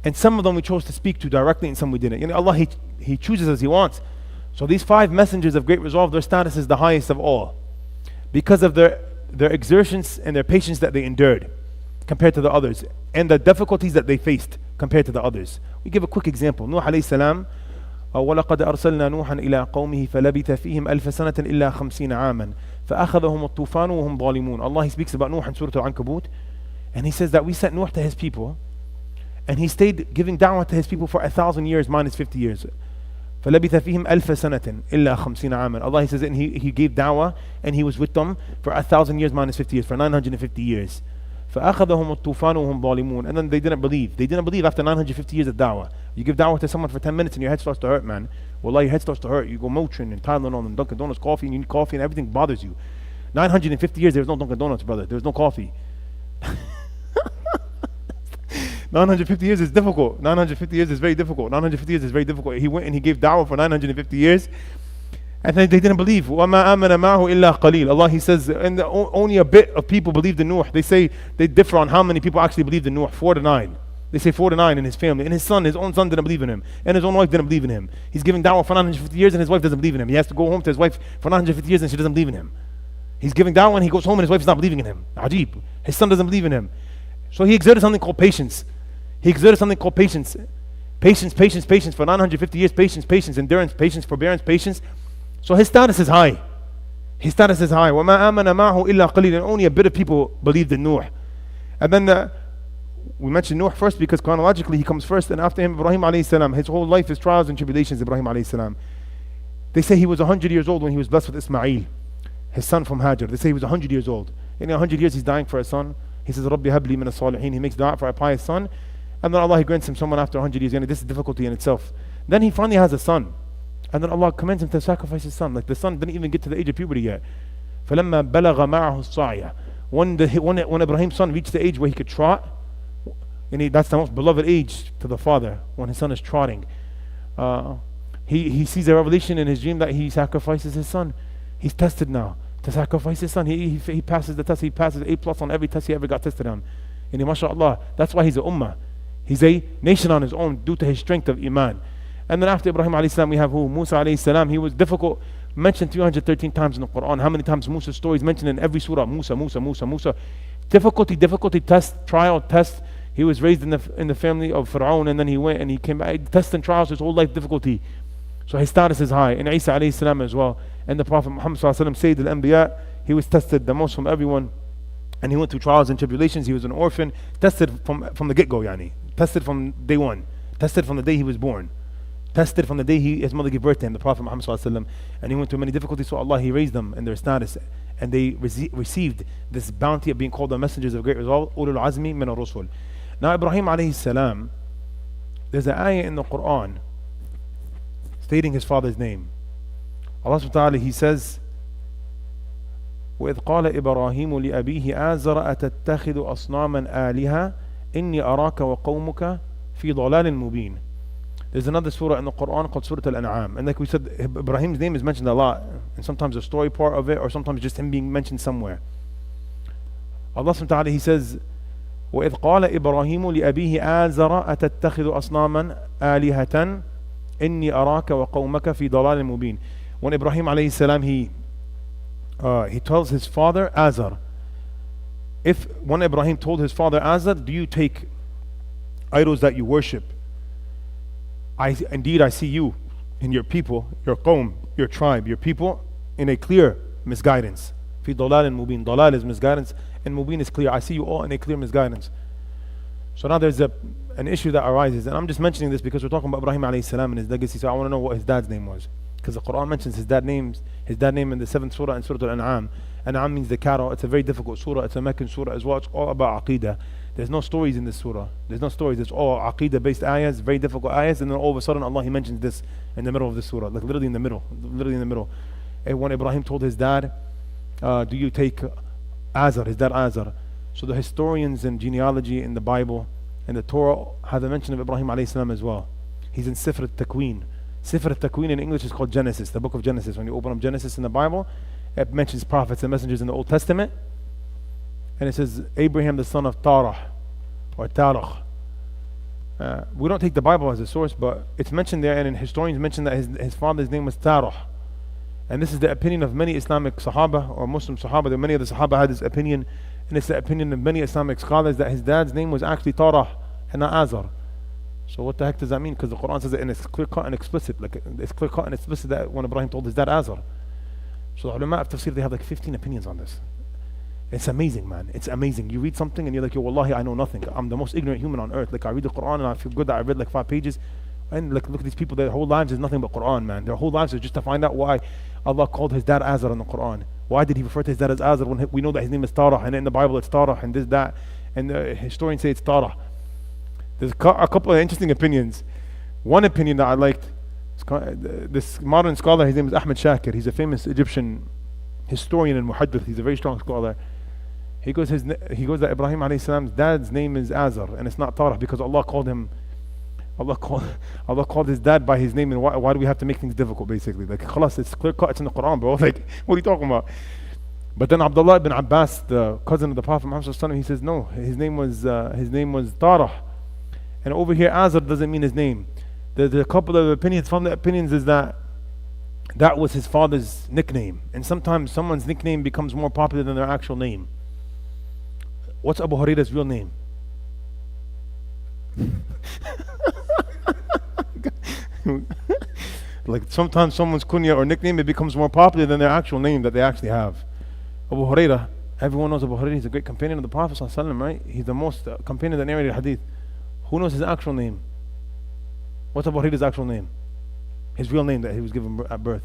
and some of them we chose to speak to directly and some we didn't. Allah, He chooses as He wants. So these 5 messengers of great resolve, their status is the highest of all because of their exertions and their patience that they endured compared to the others, and the difficulties that they faced compared to the others. We give a quick example. Nuh alayhi salam, وَلَقَدْ أَرْسَلْنَا نُوحًا إِلَىٰ قَوْمِهِ فَلَبِثَ فِيهِمْ أَلْفَ سَنَةٍ إِلَّا 50 عَامًا فَأَخَذَهُمُ الطُّوفَانُ وَهُمْ ظَالِمُونَ. Allah, He speaks about Nuh in Surah Al-Ankabut, and He says that we sent Nuh to his people, and he stayed giving da'wah to his people for 1,000 years minus 50 years. فَلَبِثَ فِيهِمْ أَلْفَ سَنَةٍ إِلَّا 50 عَامًا. Allah, He says, and he gave da'wah, and he was with them for 1,000 years minus 50 years, for 950 years. فَأَخَذَهُمُ الطُّوفَانُ وَهُمْ ظَالِمُونَ. And then they didn't believe. They didn't believe after 950 years of da'wah. You give da'wah to someone for 10 minutes and your head starts to hurt, man. Wallah, your head starts to hurt. You go Motrin and Tylenol and Dunkin' Donuts coffee, and you need coffee and everything bothers you. 950 years, there was no Dunkin' Donuts, brother. There was no coffee. 950 years is difficult. 950 years is very difficult. 950 years is very difficult. He went and he gave da'wah for 950 years. And they didn't believe. وَمَا آمَنَ مَعْهُ إِلَّا قَلِيلٌ. Allah, He says, and only a bit of people believed in Nuh. They say, they differ on how many people actually believed in Nuh. 4 to 9. They say 4 to 9 in his family. And his own son didn't believe in him. And his own wife didn't believe in him. He's giving da'wah for 950 years and his wife doesn't believe in him. He has to go home to his wife for 950 years and she doesn't believe in him. He's giving da'wah and he goes home and his wife is not believing in him. Ajib. His son doesn't believe in him. So he exerted something called patience. Patience for 950 years. Patience, endurance, patience, forbearance, patience. So his status is high. وَمَا آمَنَ مَعْهُ إِلَّا قَلِيلٌ. And only a bit of people believed in Nuh. And then we mentioned Nuh first because chronologically he comes first, and after him Ibrahim alayhi salam. His whole life is trials and tribulations, Ibrahim alayhi salam. They say he was 100 years old when he was blessed with Ismail, his son from Hajar. They say he was 100 years old. In 100 years he's dying for a son. He says, Rabbi habli min as-salihin. He makes dua for a pious son. And then Allah, He grants him someone after 100 years. And this is difficulty in itself. Then he finally has a son. And then Allah commands him to sacrifice his son. Like the son didn't even get to the age of puberty yet. فَلَمَّا بَلَغَ مَعَهُ الصَّعْيَ. When Ibrahim's son reached the age where he could trot, and that's the most beloved age to the father, when his son is trotting. He sees a revelation in his dream that he sacrifices his son. He's tested now to sacrifice his son. He passes the test. He passes A+ on every test he ever got tested on. And mashallah, that's why he's a ummah. He's a nation on his own due to his strength of iman. And then after Ibrahim alayhi salam, we have who? Musa alayhi salam. He was difficult, mentioned 313 times in the Quran. How many times Musa's story is mentioned in every surah? Musa. Difficulty, test, trial, test. He was raised in the family of Fir'aun, and then he went and he came back. Tests and trials, his whole life difficulty. So his status is high. And Isa alayhi salam as well. And the Prophet Muhammad sallallahu alayhi wa sallam, Sayyid al-Anbiya, he was tested the most from everyone. And he went through trials and tribulations. He was an orphan, tested from the get-go, yani. Tested from day one. Tested from the day he was born. Tested from the day his mother gave birth to him, the Prophet Muhammad sallallahu alaihi wasallam. And he went through many difficulties, so Allah, He raised them in their status. And they received this bounty of being called the messengers of great resolve, ulul azmi min ar-rusul. Now Ibrahim alayhi salam, there's an ayah in the Quran stating his father's name. Allah subhanahu wa ta'ala, He says, وَإِذْ قَالَ إِبْرَاهِيمُ لِأَبِيهِ آزَرَ أَتَتَّخِذُ أَصْنَامًا آلِهَةً إِنِّي أَرَاكَ وَقَوْمُكَ فِي ضَلَالٍ مُبِينٍ. There's another surah in the Quran called Surah Al-An'am. And like we said, Ibrahim's name is mentioned a lot. And sometimes a story part of it, or sometimes just him being mentioned somewhere. Allah subhanahu wa ta'ala, He says, وَإِذْ قَالَ إِبْرَاهِيمُ لِأَبِيهِ آزَرَ أَتَتَّخِذُ أَصْنَامًا آلِهَةً إِنِّي أَرَاكَ وَقَوْمَكَ فِي ضَلَالٍ مُبِينٍ. When Ibrahim alayhi salam, he tells his father Azar. When Ibrahim told his father Azar, do you take idols that you worship? Indeed I see you and your people, your qawm, your tribe, your people in a clear misguidance. Fi dalal and mubin. Dalal is misguidance and mubin is clear. I see you all in a clear misguidance. So now there's an issue that arises, and I'm just mentioning this because we're talking about Ibrahim alayhi salam and his legacy, so I want to know what his dad's name was. Because the Quran mentions his dad name in the 7th surah in Surah Al-An'am. An'am means the cattle. It's a very difficult surah. It's a Meccan surah as well. It's all about aqidah. There's no stories in this surah. There's no stories. It's all aqidah based ayahs, very difficult ayahs, and then all of a sudden Allah, He mentions this in the middle of the surah, like literally in the middle. And when Ibrahim told his dad, do you take Azar, his dad Azar? So the historians and genealogy in the Bible and the Torah have a mention of Ibrahim alayhi salam as well. He's in Sifr al-Takween. Sifr al-Takween in English is called Genesis, the book of Genesis. When you open up Genesis in the Bible, it mentions prophets and messengers in the Old Testament. And it says, Abraham the son of Tarah, or Tarach. We don't take the Bible as a source, but it's mentioned there, and historians mention that his father's name was Tarah. And this is the opinion of many Islamic Sahaba, or Muslim Sahaba, that many of the Sahaba had this opinion, and it's the opinion of many Islamic scholars that his dad's name was actually Tarah and not Azar. So what the heck does that mean? Because the Quran says it and it's clear cut and explicit. Like it's clear cut and explicit that when Ibrahim told his dad Azar. So the ulama of tafsir, they have like 15 opinions on this. It's amazing, man. It's amazing. You read something and you're like, yo, wallahi, I know nothing. I'm the most ignorant human on earth. Like I read the Quran and I feel good that I read like 5 pages. And like, look at these people, their whole lives is nothing but Quran, man. Their whole lives is just to find out why Allah called his dad Azar in the Quran. Why did he refer to his dad as Azar when we know that his name is Tarah, and in the Bible it's Tarah, and this, that, and the historians say it's Tarah. There's a couple of interesting opinions. One opinion that I liked, this modern scholar, his name is Ahmed Shakir. He's a famous Egyptian historian and muhaddith. He's a very strong scholar. He goes that Ibrahim alayhi salam's dad's name is Azar, and it's not Tarah because Allah called his dad by his name, and why do we have to make things difficult, basically? Like, khalas, it's clear cut, it's in the Quran, bro. Like, what are you talking about? But then Abdullah ibn Abbas, the cousin of the Prophet Muhammad, he says, no, his name was Tarah. And over here, Azar doesn't mean his name. There's a couple of opinions. From the opinions is that was his father's nickname. And sometimes someone's nickname becomes more popular than their actual name. What's Abu Hurairah's real name? Like sometimes someone's kunya or nickname, it becomes more popular than their actual name that they actually have. Abu Hurairah, everyone knows Abu Hurairah. He's a great companion of the Prophet ﷺ, right? He's the most companion that narrated hadith. Who knows his actual name? What's Abu Hurairah's actual name? His real name that he was given at birth.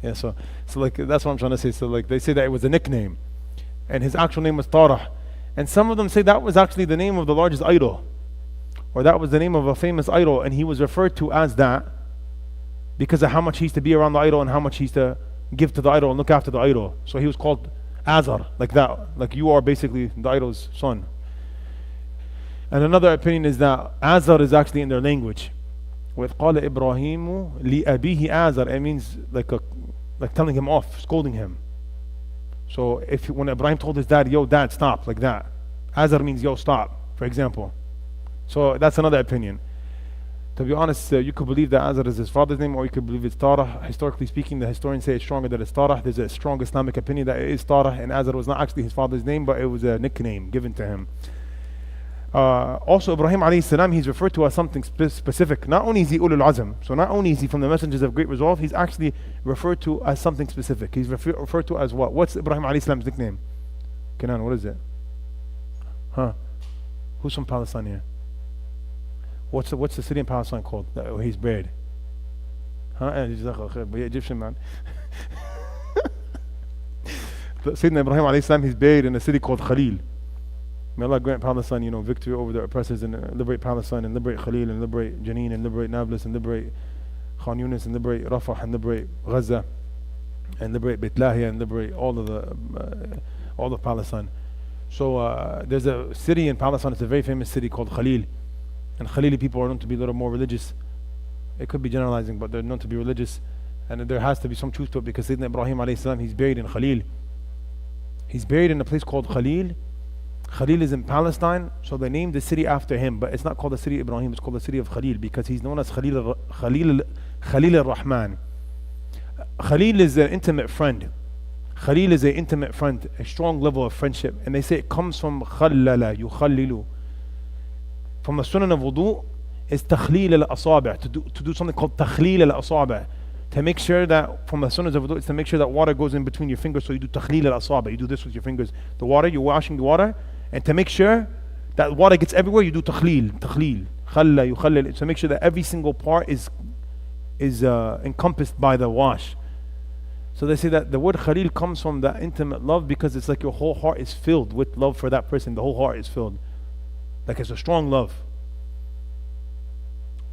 Yeah, so like that's what I'm trying to say. So like they say that it was a nickname, and his actual name was Tarah. And some of them say that was actually the name of the largest idol, or that was the name of a famous idol, and he was referred to as that because of how much he used to be around the idol and how much he used to give to the idol and look after the idol. So he was called Azar, like that, like you are basically the idol's son. And another opinion is that Azar is actually in their language. With قال إبراهيم لأبيه Azar, it means like telling him off, scolding him. So when Ibrahim told his dad, yo dad, stop, like that, Azar means yo stop, for example. So that's another opinion. To be honest, you could believe that Azar is his father's name, or you could believe it's Tarah. Historically speaking, the historians say it's stronger that it's Tarah. There's a strong Islamic opinion that it is Tarah, and Azar was not actually his father's name, but it was a nickname given to him. Also, Ibrahim alayhi salam, he's referred to as something specific. Not only is he ulul azm, so not only is he from the messengers of great resolve, he's actually referred to as something specific. He's referred to as what? What's Ibrahim alayhi salam's nickname? Kenan, what is it? Huh? Who's from Palestine here? What's the city in Palestine called? He's buried. Huh? Egyptian man. Sayyidina Ibrahim alayhi salam, he's buried in a city called Khalil. May Allah grant Palestine, victory over their oppressors, and liberate Palestine, and liberate Khalil, and liberate Janine, and liberate Nablus, and liberate Khan Yunis, and liberate Rafah, and liberate Gaza, and liberate Beit Lahia, and liberate all of Palestine. So there's a city in Palestine. It's a very famous city called Khalil, and Khalili people are known to be a little more religious. It could be generalizing, but they're known to be religious, and there has to be some truth to it because Sayyidina Ibrahim alayhi salam, he's buried in Khalil. He's buried in a place called Khalil. Khalil is in Palestine, so they named the city after him, but it's not called the city of Ibrahim, it's called the city of Khalil because he's known as Khalil al-Rahman. Khalil is an intimate friend. Khalil is an intimate friend, a strong level of friendship, and they say it comes from khallala, yukhallilu. From the sunan of wudu is takhlil al-asabi', to do something called takhlil al-asabi'. To make sure that, from the sunnahs of wudu, is to make sure that water goes in between your fingers, so you do takhlil al-asabi', you do this with your fingers. The water, you're washing the water, and to make sure that water gets everywhere, you do takhlil, khalla, yukhallil, to make sure that every single part is encompassed by the wash. So they say that the word khalil comes from the intimate love because it's like your whole heart is filled with love for that person. The whole heart is filled. Like it's a strong love.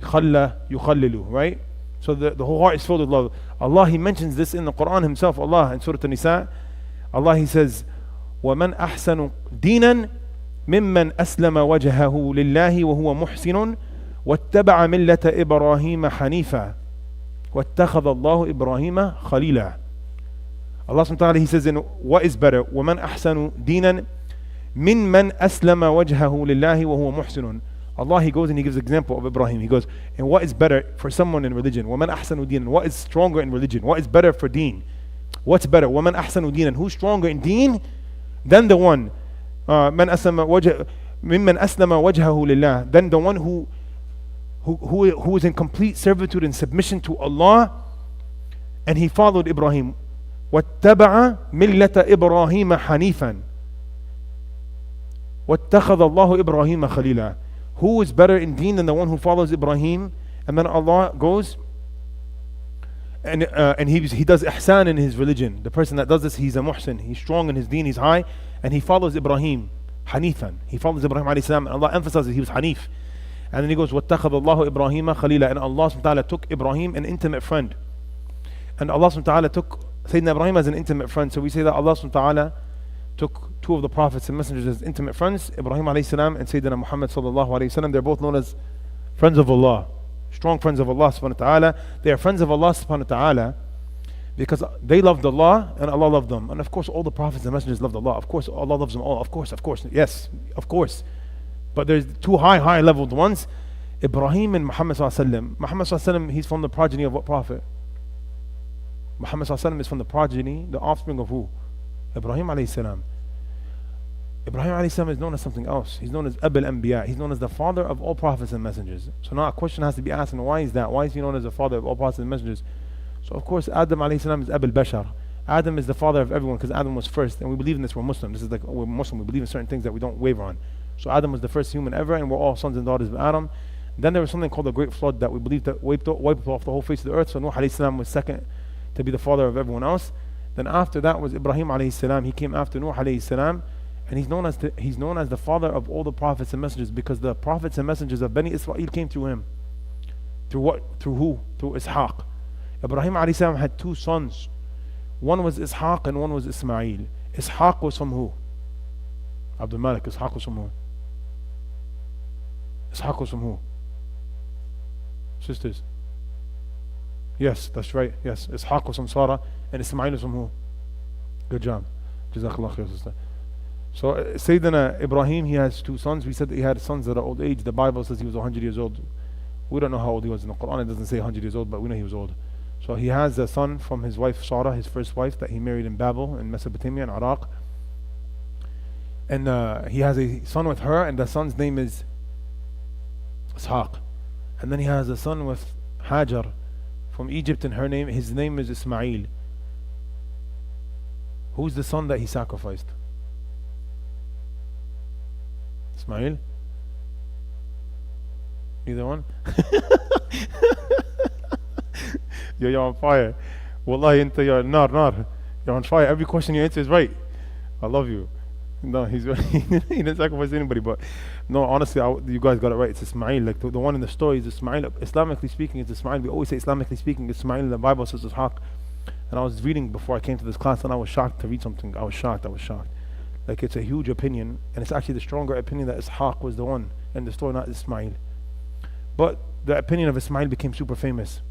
Khalla, yukhallilu, right? So the whole heart is filled with love. Allah, He mentions this in the Quran Himself. Allah, in Surah An-Nisa, Allah, He says, وَمَنْ أَحْسَنُ دِينًا مِمَّنْ أَسْلَمَ وَجْهَهُ لِلَّهِ وَهُوَ مُحْسِنٌ وَاتَّبَعَ مِلَّةَ إِبْرَاهِيمَ حَنِيفًا وَاتَّخَذَ اللَّهُ إِبْرَاهِيمَ خَلِيلًا. Allah subhanahu wa ta'ala, He says, in what is better? وَمَنْ أَحْسَنُ دِينًا مِمَّنْ أَسْلَمَ وَجْهَهُ لِلَّهِ وَهُوَ مُحْسِنٌ. Allah, He goes and He gives an example of Ibrahim. He goes, and what is better for someone in religion? وَمَنْ أَحْسَنُ دِينًا. What is stronger in religion? What is better for deen? What's better? وَمَنْ أَحْسَنُ دِينًا. Who's stronger in deen than the one? مَنْ أَسْلَمَ وَجْهَهُ مِمَّنْ أَسْلَمَ وَجْهَهُ لِلَّهِ, then the one who is in complete servitude and submission to Allah, and he followed Ibrahim. وَاتَّبَعَ مِلَّةَ إِبْرَاهِيمَ حَنِيفًا وَاتَّخَذَ اللَّهُ إِبْرَاهِيمَ خَلِيلًا. Who is better in deen than the one who follows Ibrahim? And then Allah goes and he does ihsan in his religion. The person that does this, he's a muhsin, he's strong in his deen, he's high, and he follows Ibrahim hanifan. He follows Ibrahim alayhi salam, and Allah emphasizes he was hanif. And then he goes, وَاتَّخَذَ اللَّهُ إِبْرَاهِيمَ خَلِيلًا, and Allah subhanahu wa ta'ala took Ibrahim an intimate friend. And Allah subhanahu wa ta'ala took Sayyidina Ibrahim as an intimate friend. So we say that Allah subhanahu wa ta'ala took two of the prophets and messengers as intimate friends, Ibrahim alayhi salam and Sayyidina Muhammad sallallahu alayhi wasallam. They're both known as friends of Allah, strong friends of Allah subhanahu wa ta'ala. They are friends of Allah subhanahu wa ta'ala because they loved Allah and Allah loved them. And of course all the prophets and messengers loved Allah. Of course Allah loves them all. Of course, yes, of course. But there's two high leveled ones, Ibrahim and Muhammad sallallahu alayhi wasallam. Muhammad sallallahu alayhi wasallam, he's from the progeny of what prophet? Muhammad sallallahu alayhi wasallam is from the progeny, the offspring of who? Ibrahim alayhi salam. Ibrahim alayhi salam is known as something else. He's known as Abul Anbiya. He's known as the father of all prophets and messengers. So now a question has to be asked, and why is that? Why is he known as the father of all prophets and messengers? So of course Adam alayhi salam is Abul Bashar. Adam is the father of everyone because Adam was first, and we believe in this. We're Muslim. This is like we're Muslim. We believe in certain things that we don't waver on. So Adam was the first human ever, and we're all sons and daughters of Adam. Then there was something called the Great Flood that we believe that wiped off the whole face of the earth. So Nuh alayhi salam was second to be the father of everyone else. Then after that was Ibrahim alayhi salam. He came after Nuh alayhi salam, and he's known as the father of all the prophets and messengers because the prophets and messengers of Bani Israel came through him. Through what? Through who? Through Ishaq. Ibrahim alayhi salam had two sons. One was Ishaq and one was Ismail. Ishaq was from who? Abdul Malik. Ishaq was from who? Ishaq was from who? Sisters. Yes, that's right. Yes, Ishaq was from Sarah, and Ismail was from who? Good job. Jazakallah khair, sister. So Sayyidina Ibrahim, he has two sons. We said that he had sons at an old age. The Bible says he was 100 years old. We don't know how old he was in the Quran. It doesn't say 100 years old, but we know he was old. So he has a son from his wife Sarah, his first wife that he married in Babel, in Mesopotamia, in Iraq. And he has a son with her, and the son's name is Ishaq. And then he has a son with Hajar from Egypt, and his name is Ismail. Who's the son that he sacrificed? Ismail? Either one? You're on fire. Wallahi, you're nar. You're on fire. Every question you answer is right. I love you. No, he didn't sacrifice anybody, but no, honestly, you guys got it right. It's Ismail. Like the one in the story is Ismail. Islamically speaking, it's Ismail. We always say Islamically speaking, it's Ismail. The Bible says Ishaq. And I was reading before I came to this class, and I was shocked to read something. I was shocked. Like it's a huge opinion, and it's actually the stronger opinion that Ishaq was the one in the story, not Ismail. But the opinion of Ismail became super famous.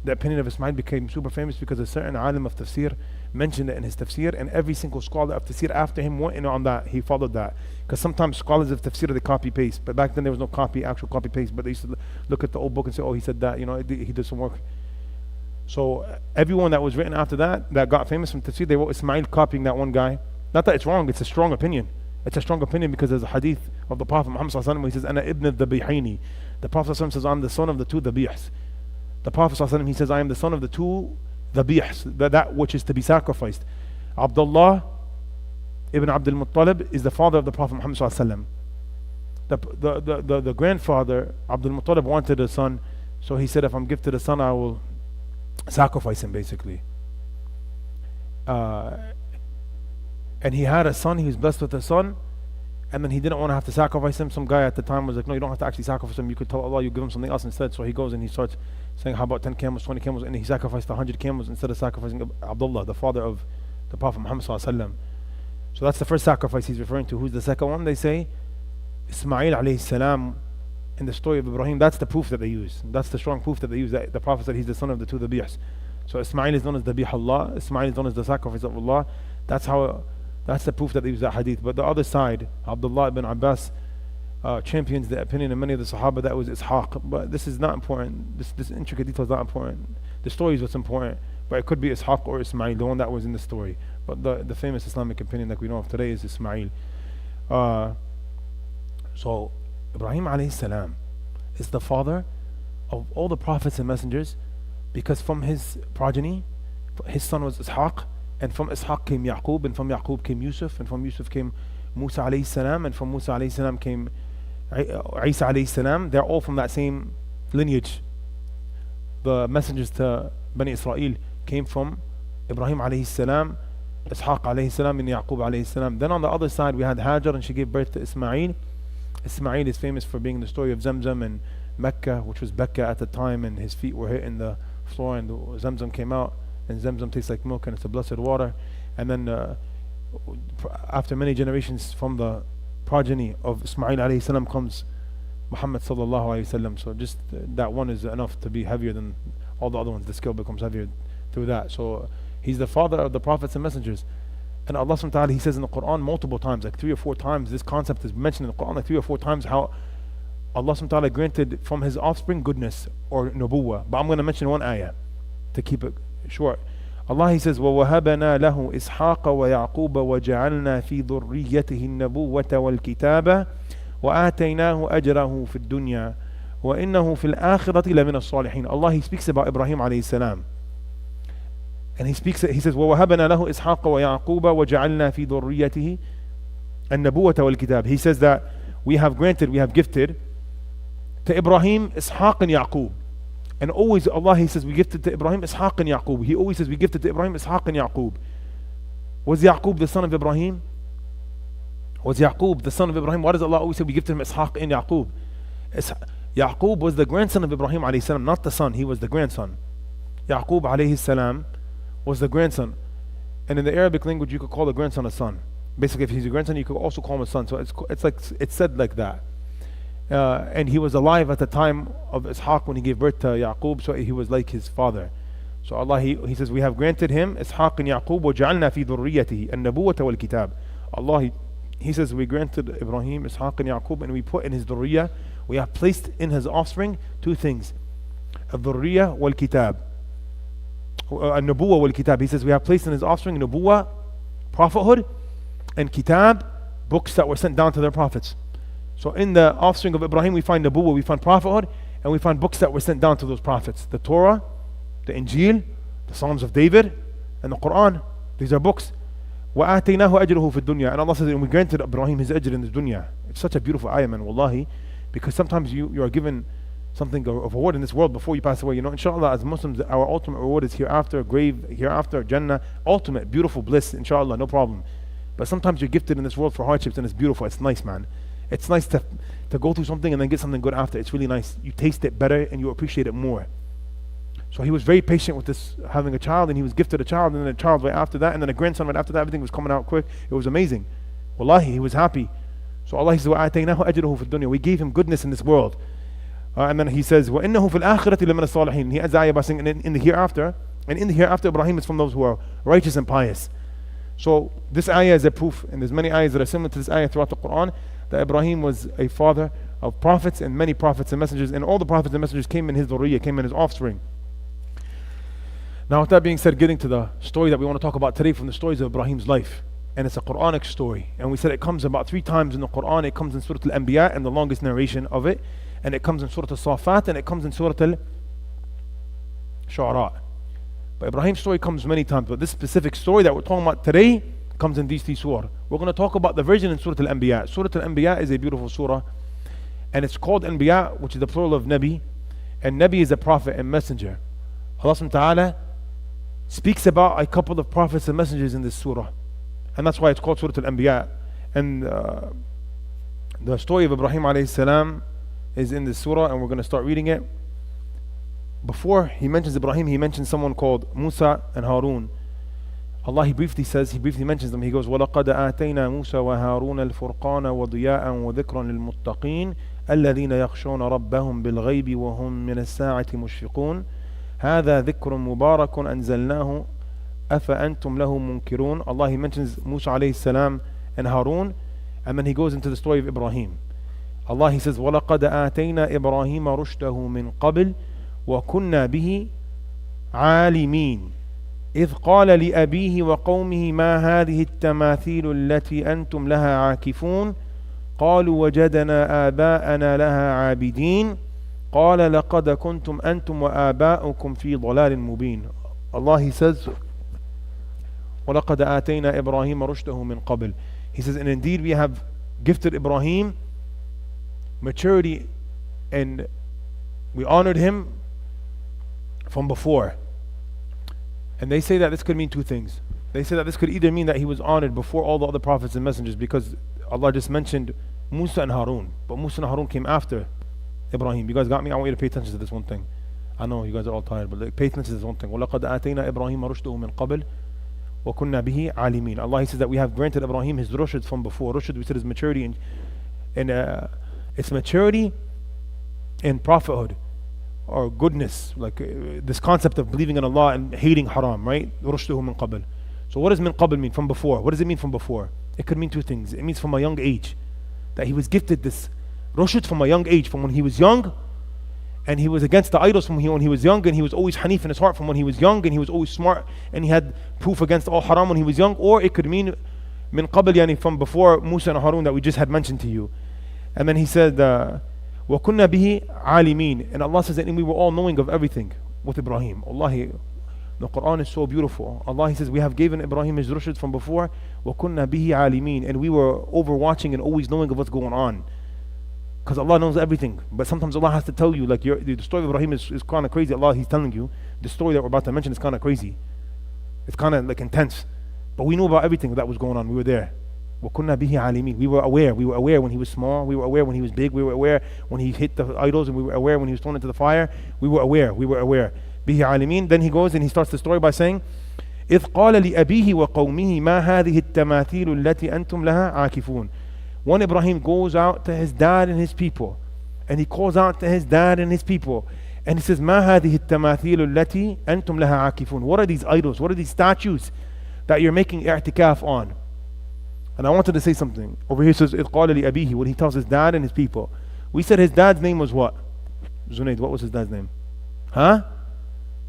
The opinion of Ismail became super famous because a certain alim of tafsir mentioned it in his tafsir, and every single scholar of tafsir after him went in on that. He followed that. Because sometimes scholars of tafsir, they copy paste, but back then there was no actual copy paste, but they used to look at the old book and say, oh, he said that, he did some work. So everyone that was written after that got famous from tafsir, they wrote Ismail copying that one guy. Not that it's wrong, it's a strong opinion. It's a strong opinion because there's a hadith of the Prophet Muhammad sallallahu alaihi wasallam where he says, Ana ibn al-Dhabihaini. The Prophet sallallahu alaihi wasallam says, I'm the son of the two dhabihs. The Prophet sallallahu alaihi wasallam, he says, I am the son of the two dhabihs, that which is to be sacrificed. Abdullah ibn Abdul Muttalib is the father of the Prophet Muhammad sallallahu alaihi wasallam. The grandfather, Abdul Muttalib, wanted a son, so he said, if I'm gifted a son, I will sacrifice him, basically. And he had a son, he was blessed with a son, and then he didn't want to have to sacrifice him. Some guy at the time was like, no, you don't have to actually sacrifice him, you could tell Allah, you give him something else instead. So he goes and he starts saying, how about 10 camels, 20 camels, and he sacrificed 100 camels instead of sacrificing Abdullah, the father of the Prophet Muhammad sallallahu alaihi wasallam. So that's the first sacrifice he's referring to. Who's the second one? They say Ismail alayhi salam. In the story of Ibrahim, that's the proof that they use. That's the strong proof that they use, that the Prophet said he's the son of the two dhabihs. So Ismail is known as Dhabih Allah, Ismail is known as the sacrifice of Allah. That's the proof that they use that hadith. But the other side, Abdullah ibn Abbas champions the opinion of many of the Sahaba that was Ishaq. But this is not important. This intricate detail is not important. The story is what's important. But it could be Ishaq or Ismail, the one that was in the story. But the famous Islamic opinion that we know of today is Ismail. So Ibrahim alayhi salam is the father of all the prophets and messengers, because from his progeny, his son was Ishaq, and from Ishaq came Yaqub, and from Yaqub came Yusuf, and from Yusuf came Musa alayhi salam, and from Musa alayhi salam came Isa alayhi salam. They're all from that same lineage. The messengers to Bani Israel came from Ibrahim alayhi salam, Ishaq alayhi salam, and Yaqub alayhi salam. Then on the other side we had Hajar, and she gave birth to Ismail. Ismail is famous for being the story of Zamzam and Mecca, which was Becca at the time, and his feet were hitting the floor, and Zamzam came out, and Zamzam tastes like milk, and it's a blessed water. And then after many generations from the progeny of Ismail alayhi salam comes Muhammad sallallahu alayhi wasallam. So just that one is enough to be heavier than all the other ones. The scale becomes heavier through that. So he's the father of the prophets and messengers. And Allah subhanahu wa ta'ala, he says in the Quran multiple times, like 3 or 4 times, this concept is mentioned in the Quran like 3 or 4 times, how Allah subhanahu wa ta'ala granted from his offspring goodness or nubuwah. But I'm going to mention one ayah to keep it short. Allah, he says, وَوَهَبَنَا لَهُ إِسْحَاقَ وَيَعْقُوبَ وَجَعَلْنَا فِي ذُرِّيَّتِهِ النَّبُوَّةَ وَالْكِتَابَ وَآتَيْنَاهُ أَجْرَهُ فِي الدُّنْيَا وَإِنَّهُ فِي الْآخِرَةِ لَمِنَ الصَّالِحِينَ. Allah, he speaks about Ibrahim alayhi salam. And he says, وَوَهَبَنَا لَهُ إِسْحَاقَ وَيَعْقُوبَ وَجَعَلْنَا فِي ذُرِّيَّتِهِ النَّبُوَّةَ وَالْكِتَابَ. He says that we have gifted to Ibrahim, Ishaq and Yaqub. And always Allah, he says we gifted to Ibrahim, Ishaq and Yaqub. He always says we gifted to Ibrahim, Ishaq and Yaqub. Was Yaqub the son of Ibrahim? Was Yaqub the son of Ibrahim? Why does Allah always say we gifted him Ishaq and Yaqub? Yaqub was the grandson of Ibrahim alayhi salam, not the son. He was the grandson. Yaqub alayhi salam was the grandson. And in the Arabic language, you could call the grandson a son. Basically, if he's a grandson, you could also call him a son. So it's said like that. And he was alive at the time of Ishaq when he gave birth to Yaqub, so he was like his father. So Allah, he says, we have granted him Ishaq and Yaqub, وَجَعَلْنَا فِي ذُرِّيَّتِهِ النَّبُوَّةَ وَالْكِتَابَ. Allah, he says, we granted Ibrahim, Ishaq and Yaqub, and we put in his dhurriyyah, we have placed in his offspring 2 things. الذُرِّيَّة وَالْكِتَابَ. النُّبُوَّة وَالْكِتَابَ. He says, we have placed in his offspring nubuwah, prophethood, and kitab, books that were sent down to their prophets. So in the offspring of Ibrahim, we find nubuwah, we find prophethood, and we find books that were sent down to those prophets. The Torah, the Injil, the Psalms of David, and the Quran. These are books. وَآتَيْنَاهُ أَجْرَهُ فِي الدُّنْيَا. And Allah says, and we granted Ibrahim his ajr in the dunya. It's such a beautiful ayah, man, wallahi. Because sometimes you are given something of reward in this world before you pass away. You know, inshallah, as Muslims, our ultimate reward is hereafter, grave, hereafter, Jannah, ultimate, beautiful bliss, inshallah, no problem. But sometimes you're gifted in this world for hardships, and it's beautiful, it's nice, man. It's nice to go through something and then get something good after. It's really nice. You taste it better and you appreciate it more. So he was very patient with this, having a child, and he was gifted a child, and then a child right after that, and then a grandson right after that. Everything was coming out quick. It was amazing. Wallahi, he was happy. So Allah says, وَآتَيْنَاهُ أَجْرَهُ فِي الدُّنْيا. We gave him goodness in this world. And then he says, وَإِنَّهُ فِي الْآخِرَةِ لَمِنَ الصَّالِحِينَ. He adds ayah by saying, in the hereafter, and in the hereafter, Ibrahim is from those who are righteous and pious. So this ayah is a proof, and there's many ayahs that are similar to this ayah throughout the Quran, that Ibrahim was a father of prophets, and many prophets and messengers, and all the prophets and messengers came in his dhurriyyah, came in his offspring. Now, with that being said, getting to the story that we want to talk about today from the stories of Ibrahim's life, and it's a Quranic story, and we said it comes about 3 times in the Quran. It comes in Surah Al-Anbiya, and the longest narration of it, and it comes in Surah Al-Safat, and it comes in Surah Al-Shu'ara. But Ibrahim's story comes many times, but this specific story that we're talking about today comes in these 3 surah. We're going to talk about the version in Surah Al-Anbiya. Surah Al-Anbiya is a beautiful surah, and it's called Anbiya, which is the plural of Nabi, and Nabi is a prophet and messenger. Allah subhanahu wa ta'ala speaks about a couple of prophets and messengers in this surah, and that's why it's called Surah Al-Anbiya. And the story of Ibrahim alayhi salam is in this surah, and we're going to start reading it. Before he mentions Ibrahim, he mentions someone called Musa and Harun. Allah, he briefly mentions them. He goes, وَلَقَدْ آتَيْنَا مُوسَى وَهَارُونَ الْفُرْقَانَ وَضِيَاءً وَذِكْرًا لِلْمُتَّقِينَ الَّذِينَ يَخْشَوْنَ رَبَّهُمْ بِالْغَيْبِ وَهُمْ مِنَ السَّاعَةِ مُشْفِقُونَ هَذَا ذِكْرٌ مُبَارَكٌ أَنزَلْنَاهُ أَفَأَنْتُمْ لَهُ مُنْكِرُونَ. Allah, he mentions Musa alayhi salam and Harun, and then he goes into the story of Ibrahim. Allah, he says, وَلَقَدْ آتَيْنَا إِبْرَاهِيمَ رُشْدَهُ مِنْ قَبْلِ وَكُنَّا بِهِ عَالِمِينَ إذ قال لأبيه وقومه ما هذه التماثيل التي أنتم لها عاكفون قالوا وجدنا آباءنا لها عابدين قال لقد كنتم أنتم وآباؤكم في ضلال مبين. Allah, He says, وَلَقَدْ آتَيْنَا إِبْرَاهِيمَ رُشْدَهُ مِنْ قَبْلِ. He says, and indeed we have gifted Ibrahim maturity and we honored him from before. And they say that this could mean two things. They say that this could either mean that he was honored before all the other prophets and messengers, because Allah just mentioned Musa and Harun, but Musa and Harun came after Ibrahim. You guys got me? I want you to pay attention to this one thing. I know you guys are all tired, but pay attention to this one thing. وَلَقَدْ آتَيْنَا إِبْرَاهِيمَ رُشْدَهُ مِنْ قَبْلِ وَكُنَّا بِهِ عَالِمِينَ. Allah, He says that we have granted Ibrahim his rushd from before. Rushd, we said, is maturity, and it's maturity in prophethood or goodness, like this concept of believing in Allah and hating haram, right? رُشْدَهُ مِنْ قَبْلِ. So what does min qabl mean? From before. What does it mean from before? It could mean two things. It means from a young age, that he was gifted this rushd from a young age, from when he was young, and he was against the idols from when he was young, and he was always hanif in his heart from when he was young, and he was always smart, and he had proof against all haram when he was young. Or it could mean min qabl, yani from before Musa and Harun that we just had mentioned to you. And then he said وَكُنَّا بِهِ عَالِمِينَ. And Allah says that we were all knowing of everything with Ibrahim. Allah, the Quran is so beautiful. Allah, He says, we have given Ibrahim his rushd from before, وَكُنَّا بِهِ عَالِمِينَ. And we were overwatching and always knowing of what's going on. Because Allah knows everything. But sometimes Allah has to tell you, like the story of Ibrahim is kind of crazy. Allah, He's telling you, the story that we're about to mention is kind of crazy. It's kind of like intense. But we knew about everything that was going on. We were there. وَكُنَّا بِهِ عَالِمِينَ. We were aware. We were aware when he was small. We were aware when he was big. We were aware when he hit the idols, and we were aware when he was thrown into the fire. We were aware. We were aware. بِهِ عَالِمِينَ. Then he goes and he starts the story by saying, إِذْ قَالَ لِأَبِيهِ وَقَوْمِهِ مَا هَذِهِ التَّمَاثِيلُ الَّتِي أَنْتُمْ لَهَا عَاكِفُونَ. When Ibrahim goes out to his dad and his people, and he calls out to his dad and his people, and he says, مَا هَذِهِ التَّمَاثِيلُ الَّتِي أَنْتُمْ لَهَا عَاكِفُونَ. What are these idols? What are these statues that you're making i'tikaf on? And I wanted to say something. Over here it says, إِذْ قَالَ لِأَبِيهِ, when he tells his dad and his people. We said his dad's name was what? Zunayd, what was his dad's name? Huh?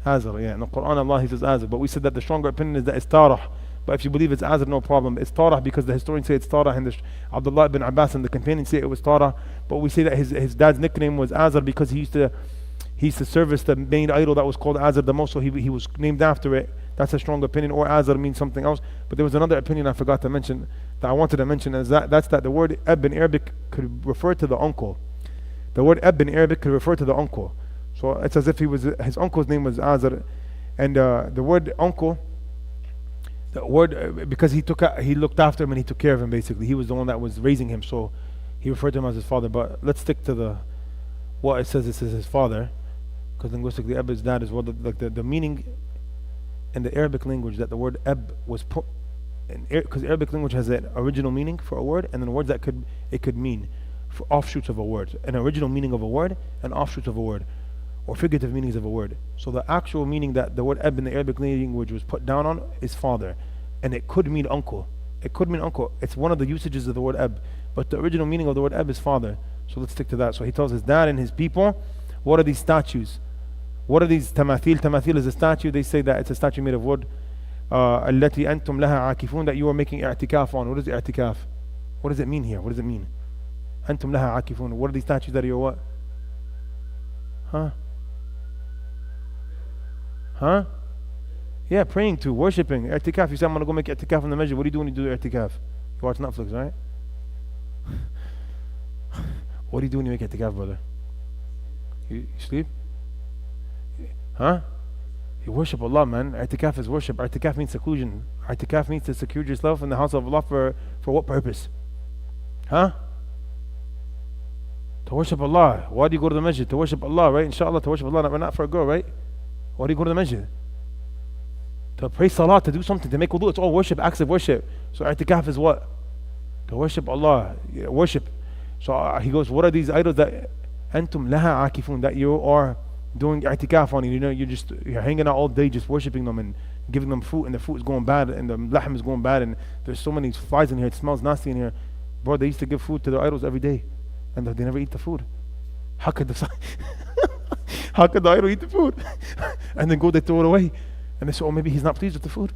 Azar, yeah. In the Quran, Allah, He says Azar. But we said that the stronger opinion is that it's Tarah. But if you believe it's Azar, no problem. It's Tarah because the historians say it's Tarah, and Abdullah ibn Abbas and the companions say it was Tarah. But we say that his dad's nickname was Azar because he used to service the main idol that was called Azar the most, so he was named after it. That's a strong opinion. Or Azar means something else. But there was another opinion I forgot to mention that I wanted to mention, is that's that the word Ab in Arabic could refer to the uncle. The word Ab in Arabic could refer to the uncle. So it's as if his uncle's name was Azar. And the word uncle, the word, because he looked after him and he took care of him, basically. He was the one that was raising him, so he referred to him as his father. But let's stick to what it says. It says his father, because linguistically Ab is dad as well. The meaning in the Arabic language that the word Ab was put, because Arabic language has an original meaning for a word, and then words that it could mean for offshoots of a word. An original meaning of a word and offshoots of a word, or figurative meanings of a word. So the actual meaning that the word Ab in the Arabic language was put down on is father, and it could mean uncle. It could mean uncle. It's one of the usages of the word Ab, but the original meaning of the word Ab is father. So let's stick to that. So he tells his dad and his people, what are these statues? What are these tamathil? Tamathil is a statue. They say that it's a statue made of wood. التي أنتم لها عاكفون, that you are making i'tikaf on. What is i'tikaf? What does it mean here? What does it mean? أنتم لها عاكفون. What are these statues that you're what? Huh? Yeah, praying to, worshipping, i'tikaf. You say, I'm going to go make i'tikaf in the masjid. What do you do when you do i'tikaf? You watch Netflix, right? What do you do when you make i'tikaf, brother? You sleep? Huh? You worship Allah, man. I'tikaf is worship. I'tikaf means seclusion. I'tikaf means to secure yourself in the house of Allah for what purpose? Huh? To worship Allah. Why do you go to the masjid? To worship Allah, right? Inshallah, to worship Allah, not for a girl, right? Why do you go to the masjid? To pray salah, to do something, to make wudu. It's all worship, acts of worship. So i'tikaf is what? To worship Allah. Yeah, worship. So he goes, what are these idols that antum laha akifun, that you are doing i'tikaf on? You know, you're hanging out all day just worshiping them and giving them fruit, and the fruit is going bad, and the lahm is going bad, and there's so many flies in here, it smells nasty in here. Bro, they used to give food to their idols every day, and they never eat the food. How could the idol eat the food? And then they throw it away, and they say, oh, maybe he's not pleased with the food.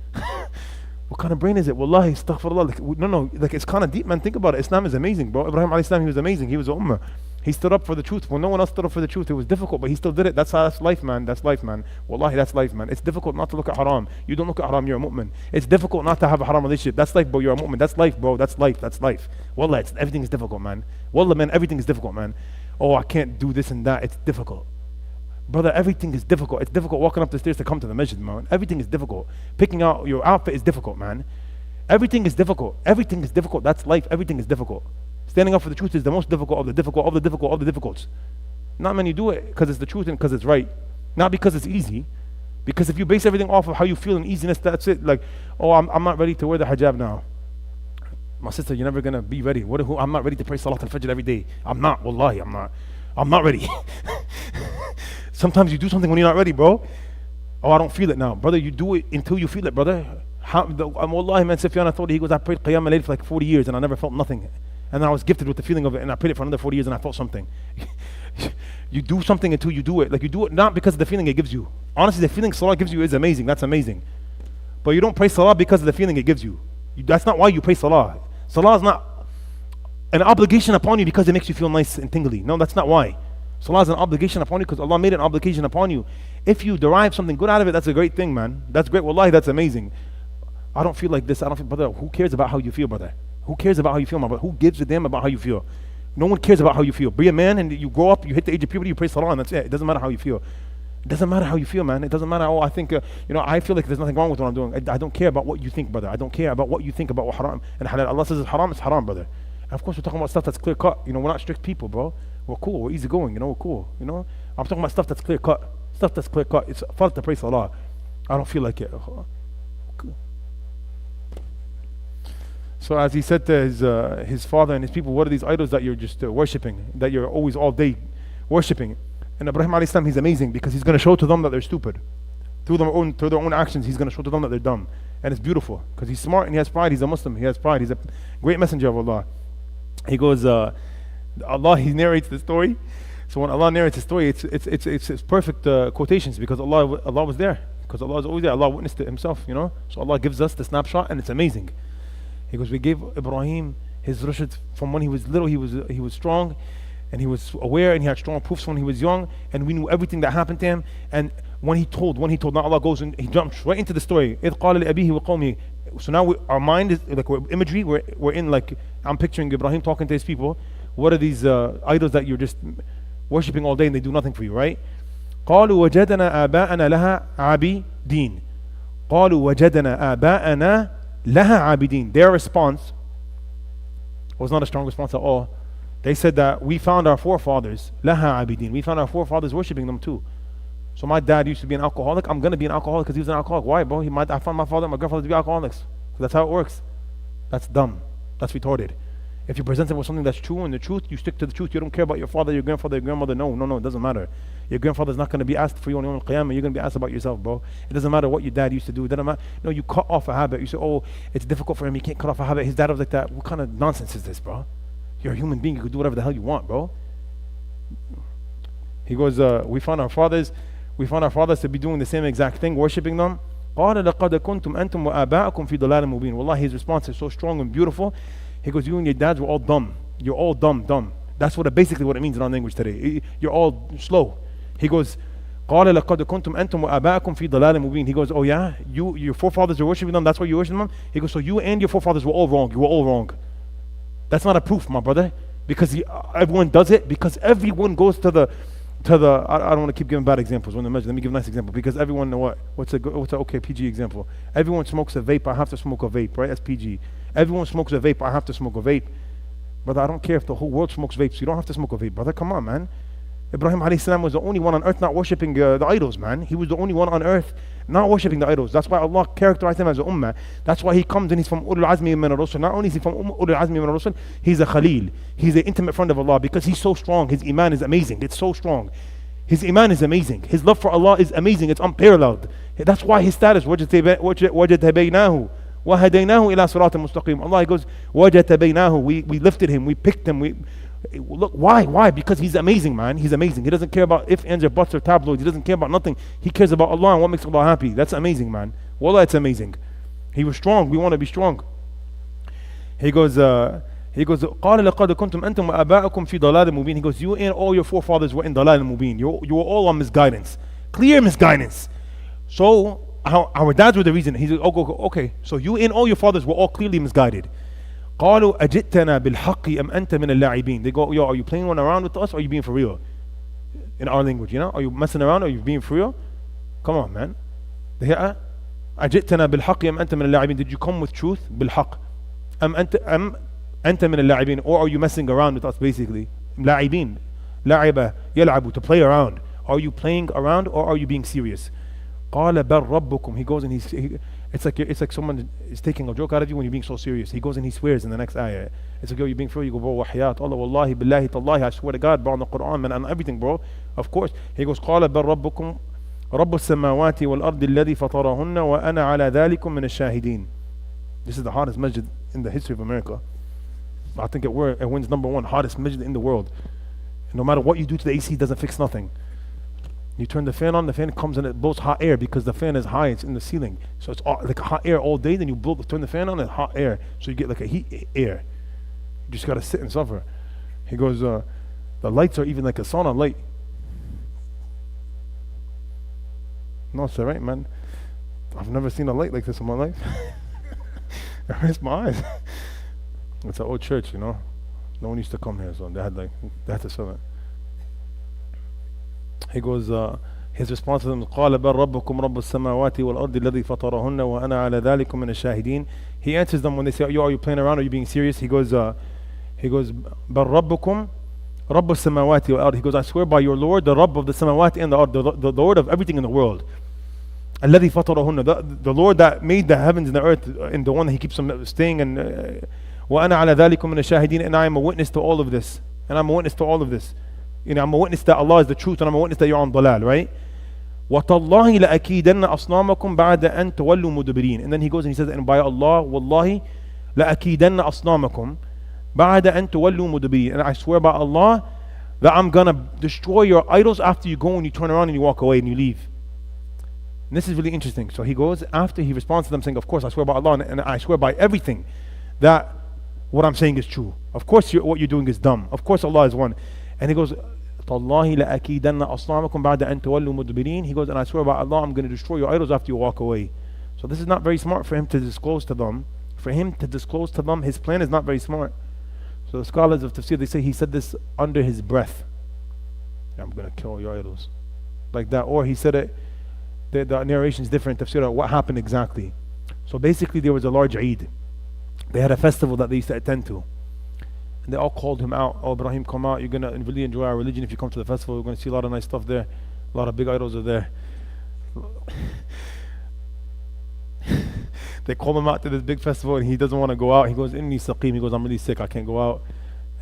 What kind of brain is it? Wallahi, astaghfirullah. Like, no, like it's kind of deep, man. Think about it. Islam is amazing, bro. Ibrahim alayhi salam, he was amazing. He was a ummah. He stood up for the truth. When no one else stood up for the truth, it was difficult, but he still did it. That's life, man. That's life, man. Wallahi, that's life, man. It's difficult not to look at haram. You don't look at haram, you're a mu'min. It's difficult not to have a haram relationship. That's life, bro. You're a mu'min. That's life, bro. That's life. That's life. Wallah, everything is difficult, man. Wallah, man, everything is difficult, man. Oh, I can't do this and that. It's difficult. Brother, everything is difficult. It's difficult walking up the stairs to come to the masjid, man. Everything is difficult. Picking out your outfit is difficult, man. Everything is difficult. Everything is difficult. That's life. Everything is difficult. Standing up for the truth is the most difficult of the difficult of the difficult of the difficulties. Not many do it because it's the truth and because it's right. Not because it's easy. Because if you base everything off of how you feel and easiness, that's it. Like, oh, I'm not ready to wear the hijab now. My sister, you're never going to be ready. I'm not ready to pray Salat al-Fajr every day. I'm not. Wallahi, I'm not. I'm not ready. Sometimes you do something when you're not ready, bro. Oh, I don't feel it now. Brother, you do it until you feel it, brother. Wallahi, man, Sufyan thought he goes, I prayed Qiyam al-Layl for like 40 years and I never felt nothing. And then I was gifted with the feeling of it and I prayed it for another 40 years and I felt something. You do something until you do it. Like you do it not because of the feeling it gives you. Honestly, the feeling Salah gives you is amazing. That's amazing. But you don't pray Salah because of the feeling it gives you. That's not why you pray Salah. Salah is not an obligation upon you because it makes you feel nice and tingly. No, that's not why. Salah is an obligation upon you because Allah made an obligation upon you. If you derive something good out of it, that's a great thing, man. That's great. Wallahi, that's amazing. I don't feel like this. I don't feel, brother. Who cares about how you feel, brother? Who cares about how you feel, my brother? Who gives a damn about how you feel? No one cares about how you feel. Be a man and you grow up, you hit the age of puberty, you pray Salah and that's it. It doesn't matter how you feel. It doesn't matter how you feel, man. It doesn't matter. Oh, I think, I feel like there's nothing wrong with what I'm doing. I don't care about what you think, brother. I don't care about what you think about what haram and halal. Allah says it's haram, brother. And of course, we're talking about stuff that's clear cut. We're not strict people, bro. We're cool. We're easygoing. We're cool. I'm talking about stuff that's clear cut. Stuff that's clear cut. It's fard to pray Salah. I don't feel like it. So as he said to his father and his people, what are these idols that you're just worshipping, that you're always all day worshipping? And Ibrahim alayhi salam, he's amazing because he's going to show to them that they're stupid. Through their own actions, he's going to show to them that they're dumb. And it's beautiful because he's smart and he has pride. He's a Muslim. He has pride. He's a great messenger of Allah. He goes, he narrates the story. So when Allah narrates the story, it's perfect quotations because Allah was there. Because Allah is always there. Allah witnessed it himself, So Allah gives us the snapshot and it's amazing. He goes, we gave Ibrahim his rushd from when he was little. He was strong and he was aware and he had strong proofs when he was young and we knew everything that happened to him. And when he told, now Allah goes and he jumps right into the story. إِذْ قَالَ لِأَبِيهِ وَقَوْمِهِ. So now our mind is like imagery. We're in like, I'm picturing Ibrahim talking to his people. What are these idols that you're just worshipping all day and they do nothing for you, right? قَالُوا وَجَدَنَا آبَاءَنَا لَهَا عَابِدِينَ. قَالُوا وَجَدَنَا آبَاءَنَا لَهَا عَابِدِينَ. Their response was not a strong response at all. They said that we found our forefathers لَهَا عَابِدِينَ. We found our forefathers worshipping them too. So my dad used to be an alcoholic. I'm going to be an alcoholic because he was an alcoholic. Why, bro? I found my father and my grandfather to be alcoholics. So that's how it works. That's dumb. That's retarded. If you present them with something that's true and the truth, you stick to the truth. You don't care about your father, your grandfather, your grandmother. No, it doesn't matter. Your grandfather's not going to be asked for you on Yawm al-Qiyamah. You're going to be asked about yourself, bro. It doesn't matter what your dad used to do. It doesn't matter. No, you cut off a habit. You say, oh, it's difficult for him. He can't cut off a habit. His dad was like that. What kind of nonsense is this, bro? You're a human being. You can do whatever the hell you want, bro. He goes, we found our fathers to be doing the same exact thing, worshipping them. قَالَ لَقَدْ كُنْتُمْ أَنْتُمْ وَآبَاءَكُمْ فِي ضَلَالٍ مُبِينٍ. Wallahi, his response is so strong and beautiful. He goes, you and your dads were all dumb. You're all dumb. That's basically what it means in our language today. You're all slow. He goes, قَالَ لَقَدْ كُنْتُمْ أَنْتُمْ وَآبَاءَكُمْ فِي ضَلَالٍ مُبِينٍ. He goes, oh yeah, your forefathers are worshiping them, that's why you worship them? He goes, so you and your forefathers were all wrong. You were all wrong. That's not a proof, my brother. Because everyone does it, because everyone goes to the I don't want to keep giving bad examples. Let me give a nice example. Because everyone, what's an okay PG example? Everyone smokes a vape, I have to smoke a vape, right? That's PG. Everyone smokes a vape, I have to smoke a vape. Brother, I don't care if the whole world smokes vapes. You don't have to smoke a vape, brother. Come on, man. Ibrahim alayhi salam was the only one on earth not worshipping the idols, man. He was the only one on earth not worshipping the idols. That's why Allah characterized him as an ummah. That's why he comes and he's from Ulul Azmi min ar-Rusul. Not only is he from Ulul Azmi min ar-Rusul, he's a Khalil. He's an intimate friend of Allah because he's so strong. His iman is amazing. It's so strong. His iman is amazing. His love for Allah is amazing. It's unparalleled. That's why his status, وَجَدْ بَيْنَاهُ وَهَدَيْنَاهُ إِلَى صِرَاطٍ مُسْتَقِيمٍ. Allah goes, وَجَدْ بَيْنَاهُ. We lifted him, we picked him. Look, why? Because he's amazing, man. He's amazing. He doesn't care about ifs, ands, or buts, or tabloids. He doesn't care about nothing. He cares about Allah and what makes Allah happy. That's amazing, man. Wallah, it's amazing. He was strong. We want to be strong. He goes, قال لقد كنتم أنتم وآباؤكم في ضلال مبين. He goes, you and all your forefathers were in ضلال مبين. You were all on misguidance, clear misguidance. So our dads were the reason. He said, okay, so you and all your fathers were all clearly misguided. قالوا أجئتنا بالحق أم أنت من اللاعبين. They go, yo, are you playing one around with us or are you being for real? In our language, you know, are you messing around or are you being for real? Come on, man. أجئتنا بالحق أم أنت من اللاعبين. Did you come with truth? بالحق. أم أنت من اللاعبين, or are you messing around with us basically? لاعبين, لعب يلعب, to play around. Are you playing around or are you being serious? قال بل ربكم. He goes and it's like someone is taking a joke out of you when you're being so serious. He goes and he swears in the next ayah. It's like, yo, you're being for real. You go, bro, وحياة Allah, wallahi, billahi, tallahi, I swear to God, bro, on the Quran, man, and everything, bro. Of course. He goes, قال بل ربكم رب السماوات والأرض الذي فطرهن وأنا على ذلكم من الشاهدين. This is the hottest masjid in the history of America. I think it wins #1 hottest masjid in the world. No matter what you do to the AC, it doesn't fix nothing. You turn the fan on, the fan comes and it blows hot air because the fan is high, it's in the ceiling. So it's like hot air all day, then you turn the fan on and hot air. So you get like a heat air. You just gotta sit and suffer. He goes, the lights are even like a sauna light. No, sir, right, man? I've never seen a light like this in my life. It hurts my eyes. It's an old church, you know. No one used to come here, so they had to sell it. He goes, his response to them, قال بل ربكم رب السماوات والأرض الذي فطرهن وأنا على ذلك من الشاهدين. He answers them when they say, yo, are you playing around? Are you being serious? He goes, بل ربكم رب السماوات والأرض. He goes, I swear by your Lord, the Rabb of the samawat and the ard, the Lord of everything in the world. الذي فطرهن, the Lord that made the heavens and the earth, and the one that He keeps them staying. And وأنا على ذلك من الشاهدين, and I am a witness to all of this. And I'm a witness to all of this. You know, I'm a witness that Allah is the truth, and I'm a witness that you're on dalal, right? وَتَاللَّهِ لَأَكِيدَنَّ أَصْنَامَكُمْ بَعْدَ أَن تَوَلُّوا مُدْبِرِينَ. And then he goes and he says, and by Allah, وَاللَّهِ لَأَكِيدَنَّ أَصْنَامَكُمْ بَعْدَ أَن تَوَلُّوا مُدْبِرِينَ. And I swear by Allah that I'm gonna destroy your idols after you go and you turn around and you walk away and you leave. And this is really interesting. So he goes, after he responds to them saying, of course I swear by Allah and I swear by everything that what I'm saying is true. Of course what you're doing is dumb. Of course Allah is one. And he goes, تَاللَّهِ لَأَكِيدَنَّ أَصْنَامَكُمْ بَعْدَ أَن تَوَلُّوا مُدْبِرِينَ. He goes, and I swear by Allah, I'm going to destroy your idols after you walk away. So this is not very smart for him to disclose to them. For him to disclose to them, his plan is not very smart. So the scholars of tafsir, they say he said this under his breath. I'm going to kill your idols. Like that. Or he said it, the narration is different, tafsir, what happened exactly. So basically there was a large Eid. They had a festival that they used to attend to. And they all called him out. Oh, Ibrahim, come out. You're going to really enjoy our religion if you come to the festival. We're going to see a lot of nice stuff there. A lot of big idols are there. They call him out to this big festival and he doesn't want to go out. He goes, Inni saqim. He goes, I'm really sick. I can't go out.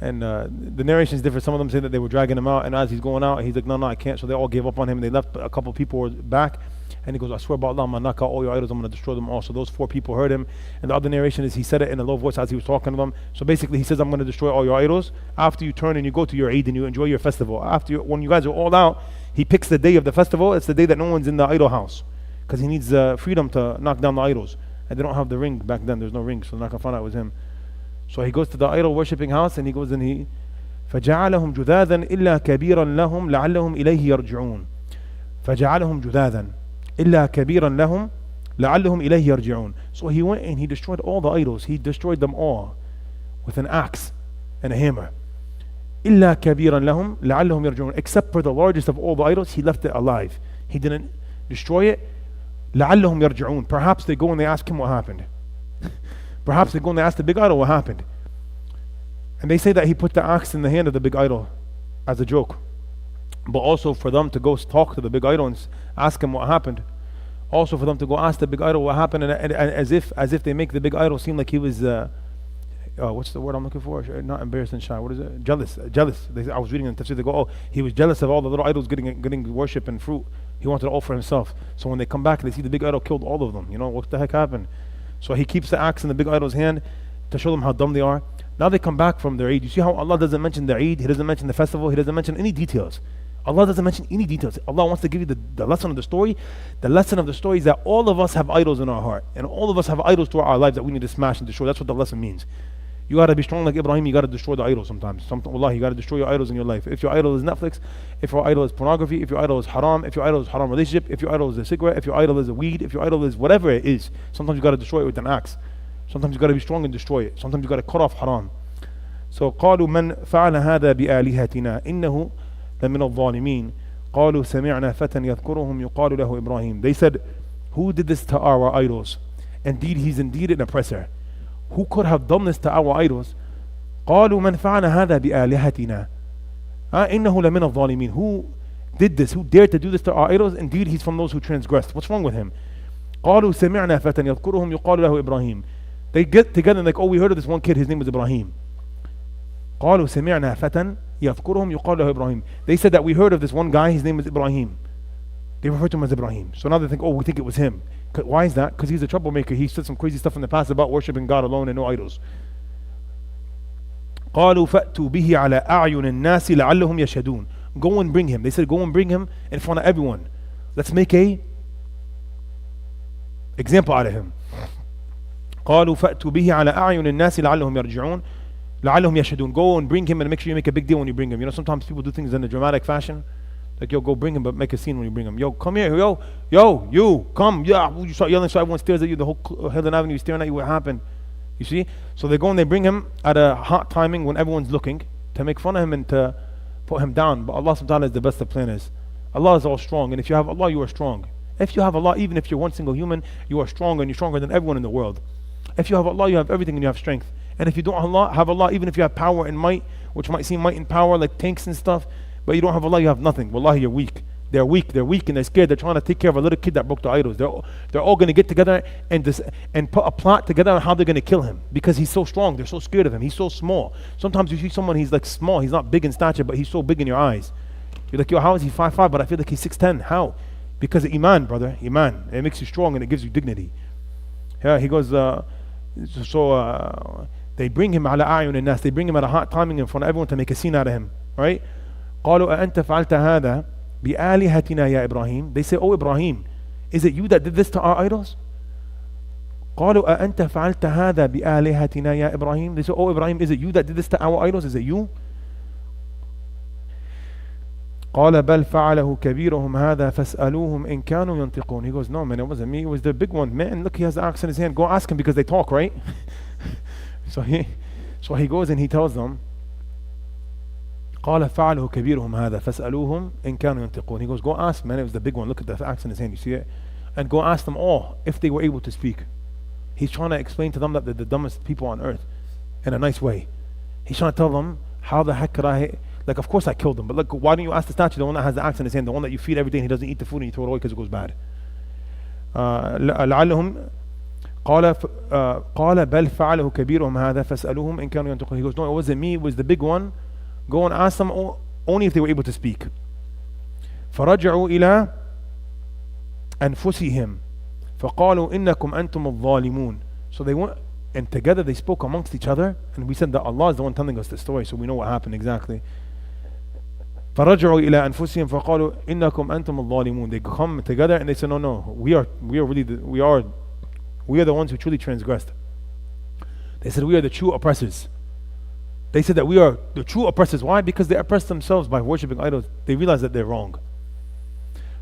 And the narration is different. Some of them say that they were dragging him out. And as he's going out, he's like, no, I can't. So they all gave up on him. And they left. A couple people were back. And he goes, I swear by Allah, I'm going to knock out all your idols. I'm going to destroy them all. So those 4 people heard him. And the other narration is he said it in a low voice as he was talking to them. So basically he says, I'm going to destroy all your idols. After you turn and you go to your Eid and you enjoy your festival. When you guys are all out, he picks the day of the festival. It's the day that no one's in the idol house. Because he needs freedom to knock down the idols. And they don't have the ring back then. There's no ring. So they're not going to find out it was him. So he goes to the idol worshipping house and he goes and he فَجَعَلَهُمْ جُذَاذًا إِلَّا كَبِيرًا لَهُمْ لَعَلَّهُمْ إِلَيْهِ يَرْجِعُونَ. فَجَعَلَهُمْ جُذَاذًا إِلَّا كَبِيرًا لَهُمْ لَعَلَّهُمْ إِلَيْهِ يَرْجِعُونَ. So he went and he destroyed all the idols. He destroyed them all with an axe and a hammer. إِلَّا كَبِيرًا لَهُمْ لَعَلَّهُمْ يَرْجِعُونَ. Except for the largest of all the idols, he left it alive. He didn't destroy it. لَعَلَّهُمْ يَرْجِعُونَ. Perhaps they go and they ask him what happened. Perhaps they go and they ask the big idol what happened. And they say that he put the axe in the hand of the big idol as a joke. But also for them to go talk to the big idol and ask him what happened. Also for them to go ask the big idol what happened, and as if they make the big idol seem like he was what's the word I'm looking for? Not embarrassed and shy. What is it? Jealous. I was reading in tafsir. They go, oh, he was jealous of all the little idols getting worship and fruit. He wanted it all for himself. So when they come back, they see the big idol killed all of them. You know what the heck happened? So he keeps the axe in the big idol's hand to show them how dumb they are. Now they come back from their Eid. You see how Allah doesn't mention the Eid, He doesn't mention the festival, He doesn't mention any details. Allah doesn't mention any details. Allah wants to give you the lesson of the story. The lesson of the story is that all of us have idols in our heart, and all of us have idols throughout our lives that we need to smash and destroy. That's what the lesson means. You got to be strong like Ibrahim. You got to destroy the idols sometimes. Wallahi, you got to destroy your idols in your life. If your idol is Netflix, if your idol is pornography, if your idol is haram, if your idol is haram relationship, if your idol is a cigarette, if your idol is a weed, if your idol is whatever it is, sometimes you got to destroy it with an axe. Sometimes you got to be strong and destroy it. Sometimes you got to cut off haram. So قالوا من فعل هذا بآلهتنا إنه لمن الظالمين قالوا سمعنا فتى يذكرهم يقال له إبراهيم. They said, who did this to our idols? Indeed, he's indeed an oppressor. Who could have done this to our idols? قالوا من فعل هذا بآلهتنا إنه لمن الظالمين. Who did this? Who dared to do this to our idols? Indeed, he's from those who transgressed. What's wrong with him? قالوا سمعنا فتى يذكرهم يقال له إبراهيم. They get together and like, oh, we heard of this one kid, his name was Ibrahim. قالوا سمعنا فتى يذكرهم يقال له إبراهيم. They said that we heard of this one guy, his name is Ibrahim. They refer to him as Ibrahim. So now they think, oh, we think it was him. Why is that? Because he's a troublemaker. He said some crazy stuff in the past about worshiping God alone and no idols. قالوا فأتوا به على أعين الناس لعلهم يشهدون. Go and bring him. They said, go and bring him in front of everyone. Let's make a example out of him. قالوا فأتوا به على أعين الناس لعلهم يرجعون لعلهم يشهدون. Go and bring him and make sure you make a big deal when you bring him. You know, sometimes people do things in a dramatic fashion. Like, yo, go bring him, but make a scene when you bring him. Yo, come here, yo, you, come. Yeah, you start yelling so everyone stares at you. The whole Helen Avenue is staring at you. What happened? You see? So they go and they bring him at a hot timing when everyone's looking to make fun of him and to put him down. But Allah subhanahu wa ta'ala is the best of planners. Allah is all strong. And if you have Allah, you are strong. If you have Allah, even if you're one single human, you are strong and you're stronger than everyone in the world. If you have Allah, you have everything and you have strength. And if you don't have Allah, even if you have power and might, which might seem might and power like tanks and stuff, but you don't have Allah, you have nothing. Wallahi, you're weak. They're weak and they're scared. They're trying to take care of a little kid that broke the idols. They're all going to get together and put a plot together on how they're going to kill him because he's so strong. They're so scared of him. He's so small. Sometimes you see someone, he's like small. He's not big in stature, but he's so big in your eyes. You're like, yo, how is he 5'5", but I feel like he's 6'10"? How? Because of Iman, brother. Iman. It makes you strong and it gives you dignity. Yeah, he goes, they bring him على أعين الناس. They bring him at a hot timing in front of everyone to make a scene out of him. Right? قالوا أأنت فعلت هذا بآلهتنا يا إبراهيم. They say, oh Ibrahim, is it you that did this to our idols? قالوا أأنت فعلت هذا بآلهتنا يا إبراهيم. They say, oh Ibrahim, is it you that did this to our idols? Is it you? قال بل فعله كبيرهم هذا فاسألوهم إن كانوا ينطقون. He goes, no man, it wasn't me, it was the big one. Man, look, he has the axe in his hand. Go ask him because they talk, right? So he goes and he tells them, قال فعله كبيرهم هذا فاسألوهم إن كانوا ينطقون. He goes, go ask, man, it was the big one. Look at the axe in his hand, you see it? And go ask them all if they were able to speak. He's trying to explain to them that they're the dumbest people on earth in a nice way. He's trying to tell them, how the heck could I, like, of course I killed them, but look, why don't you ask the statue, the one that has the axe in his hand, the one that you feed every day and he doesn't eat the food and you throw it away because it goes bad. لعلهم قال بل فعله كبيرهم هذا فاسألوهم إن كانوا ينطقون. He goes, no, it wasn't me, it was the big one. Go and ask them only if they were able to speak. فرجعوا إلى أنفسهم فقالوا إنكم أنتم الظالمون. So they went and together they spoke amongst each other, and we said that Allah is the one telling us the story, so we know what happened exactly. فرجعوا إلى أنفسهم فقالوا إنكم أنتم الظالمون. They come together and they say, no, we are the ones who truly transgressed. They said we are the true oppressors. They said that we are the true oppressors. Why? Because they oppressed themselves by worshipping idols. They realized that they're wrong.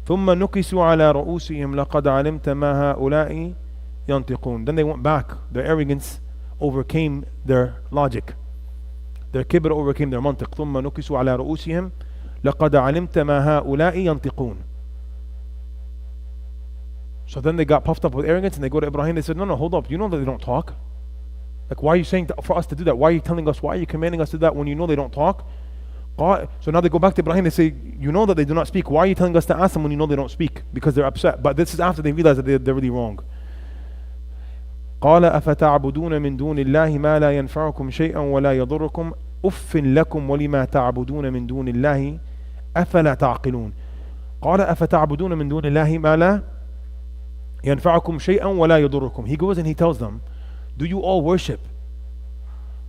ثم نكسوا على رؤوسهم لقد علمت ما هؤلاء ينطقون. Then they went back. Their arrogance overcame their logic. Their kibr overcame their mantiq. ثم نكسوا على رؤوسهم لقد علمت ما هؤلاء ينطقون. So then they got puffed up with arrogance and they go to Ibrahim. They said, no, hold up. You know that they don't talk. Like, why are you saying for us to do that? Why are you telling us? Why are you commanding us to do that when you know they don't talk? So now they go back to Ibrahim. They say, you know that they do not speak. Why are you telling us to ask them when you know they don't speak? Because they're upset. But this is after they realize that they're really wrong. قال أفتعبدون من دون الله ما لا ينفعكم شيئا ولا يضركم أف لكم ولما تعبدون من دون الله أفلا تعقلون. قال أفتعبدون من دون الله ما لا ينفعكم شيئا ولا يضركم. He goes and he tells them, do you all worship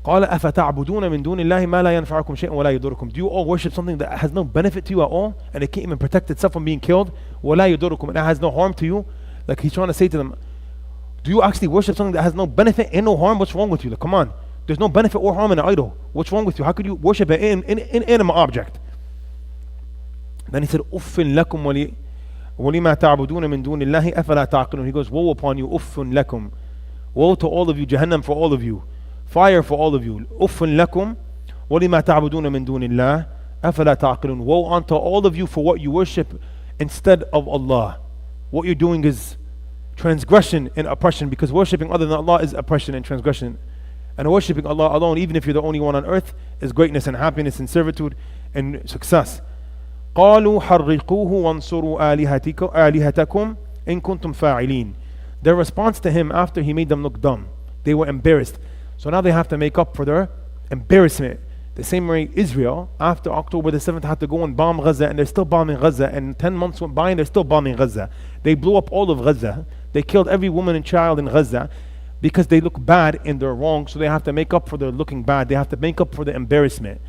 قال أفتعبدون من دون الله ما لا ينفعكم شيئا ولا يضركم. Do you all worship something that has no benefit to you at all, and it can't even protect itself from being killed? ولا يضركم, and it has no harm to you? Like he's trying to say to them, do you actually worship something that has no benefit and no harm? What's wrong with you? Like, come on, there's no benefit or harm in an idol. What's wrong with you? How could you worship an inanimate object? Then he said, أف لكم ولما تعبدون من دون الله أفلا تعقلون. He goes, woe upon you, أف لكم, woe to all of you, Jahannam for all of you, fire for all of you. أف لكم ولما تعبدون من دون الله أفلا تعقلون. Woe unto all of you for what you worship instead of Allah. What you're doing is transgression and oppression, because worshipping other than Allah is oppression and transgression. And worshipping Allah alone, even if you're the only one on earth, is greatness and happiness and servitude and success. قالوا حرقوه وانصروا آلهتكم إن كنتم فاعلين. Their response to him after he made them look dumb, they were embarrassed. So now they have to make up for their embarrassment. The same way Israel, after October the 7th, had to go and bomb Gaza, and they're still bombing Gaza, and 10 months went by and they're still bombing Gaza. They blew up all of Gaza. They killed every woman and child in Gaza because they look bad and they're wrong, so they have to make up for their looking bad. They have to make up for the embarrassment.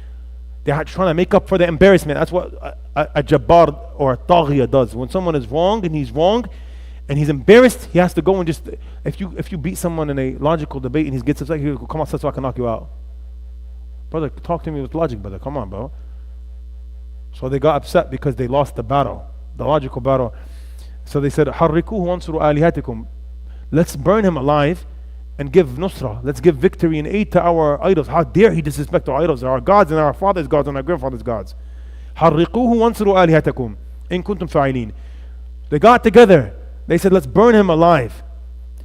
They're trying to make up for the embarrassment. That's what a jabbar or a taghiya does. When someone is wrong and he's embarrassed, he has to go and just, if you beat someone in a logical debate and he gets upset, he'll go, come on, so I can knock you out. Brother, talk to me with logic, brother. Come on, bro. So they got upset because they lost the battle, the logical battle. So they said, حرقوه وانصروا آلهتكم. Let's burn him alive and give nusra. Let's give victory and aid to our idols. How dare he disrespect our idols? They're our gods and our fathers' gods and our grandfathers' gods. حرقوه وانصروا آلهتكم إن كنتم فاعلين. They got together. They said, let's burn him alive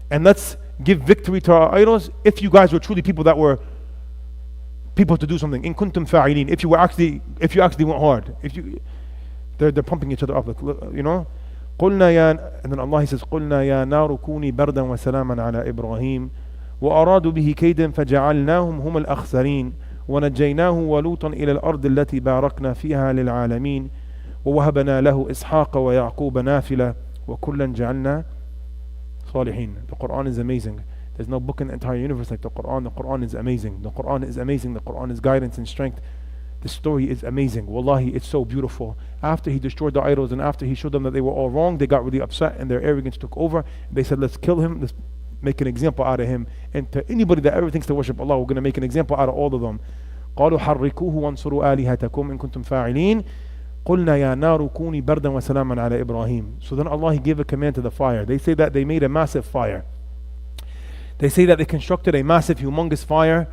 and let's give victory to our idols if you guys were truly people that were people to do something. In kuntum fa'ilin. If you actually went hard. They're pumping each other up, like, you know. قلنا يا, and then Allah, he says, قلنا يا نار كوني بردا وسلاما على إبراهيم وأرادوا به كيدا فجعلناهم هم الأخسرين ونجيناه ولوطا إلى الأرض التي باركنا فيها للعالمين ووهبنا له إسحاق ويعقوب نافلة وكلا جعلنا صالحين. The Quran is amazing. There's no book in the entire universe like the Quran. The Quran is amazing. The Quran is amazing. The Quran is guidance and strength. The story is amazing. Wallahi, it's so beautiful. After he destroyed the idols and after he showed them that they were all wrong, they got really upset and their arrogance took over. They said, let's kill him. Let's make an example out of him. And to anybody that ever thinks to worship Allah, we're going to make an example out of all of them. قالوا حرقوه وانصروا آلهتكم إن كنتم فاعلين قلنا يا نار كوني بردا وسلاما على إبراهيم. So then Allah, he gave a command to the fire. They say that they made a massive fire. They say that they constructed a massive, humongous fire.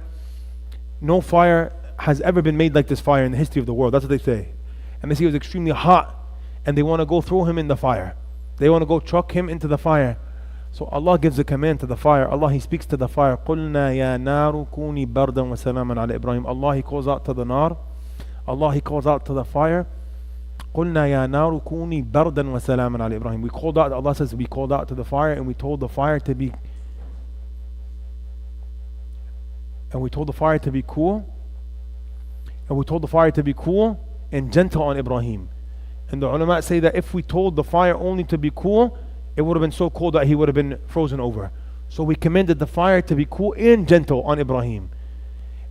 No fire has ever been made like this fire in the history of the world. That's what they say. And they say it was extremely hot, and they want to go throw him in the fire. They want to go chuck him into the fire. So Allah gives a command to the fire. Allah, he speaks to the fire. قُلْنَا يَا نَارُ كُونِي بَرْدًا وَسَلَامًا عَلَى إِبْرَاهِيم. Allah, he calls out to the nar. Allah, he calls out to the fire. قُلْنَا يَا نَارُ كُونِي بَرْدًا وَسَلَامًا عَلى إِبْرَاهِيم. We called out, Allah says, we called out to the fire and we told the fire to be cool. And we told the fire to be cool and gentle on Ibrahim. And the ulama say that if we told the fire only to be cool, it would have been so cold that he would have been frozen over. So we commanded the fire to be cool and gentle on Ibrahim.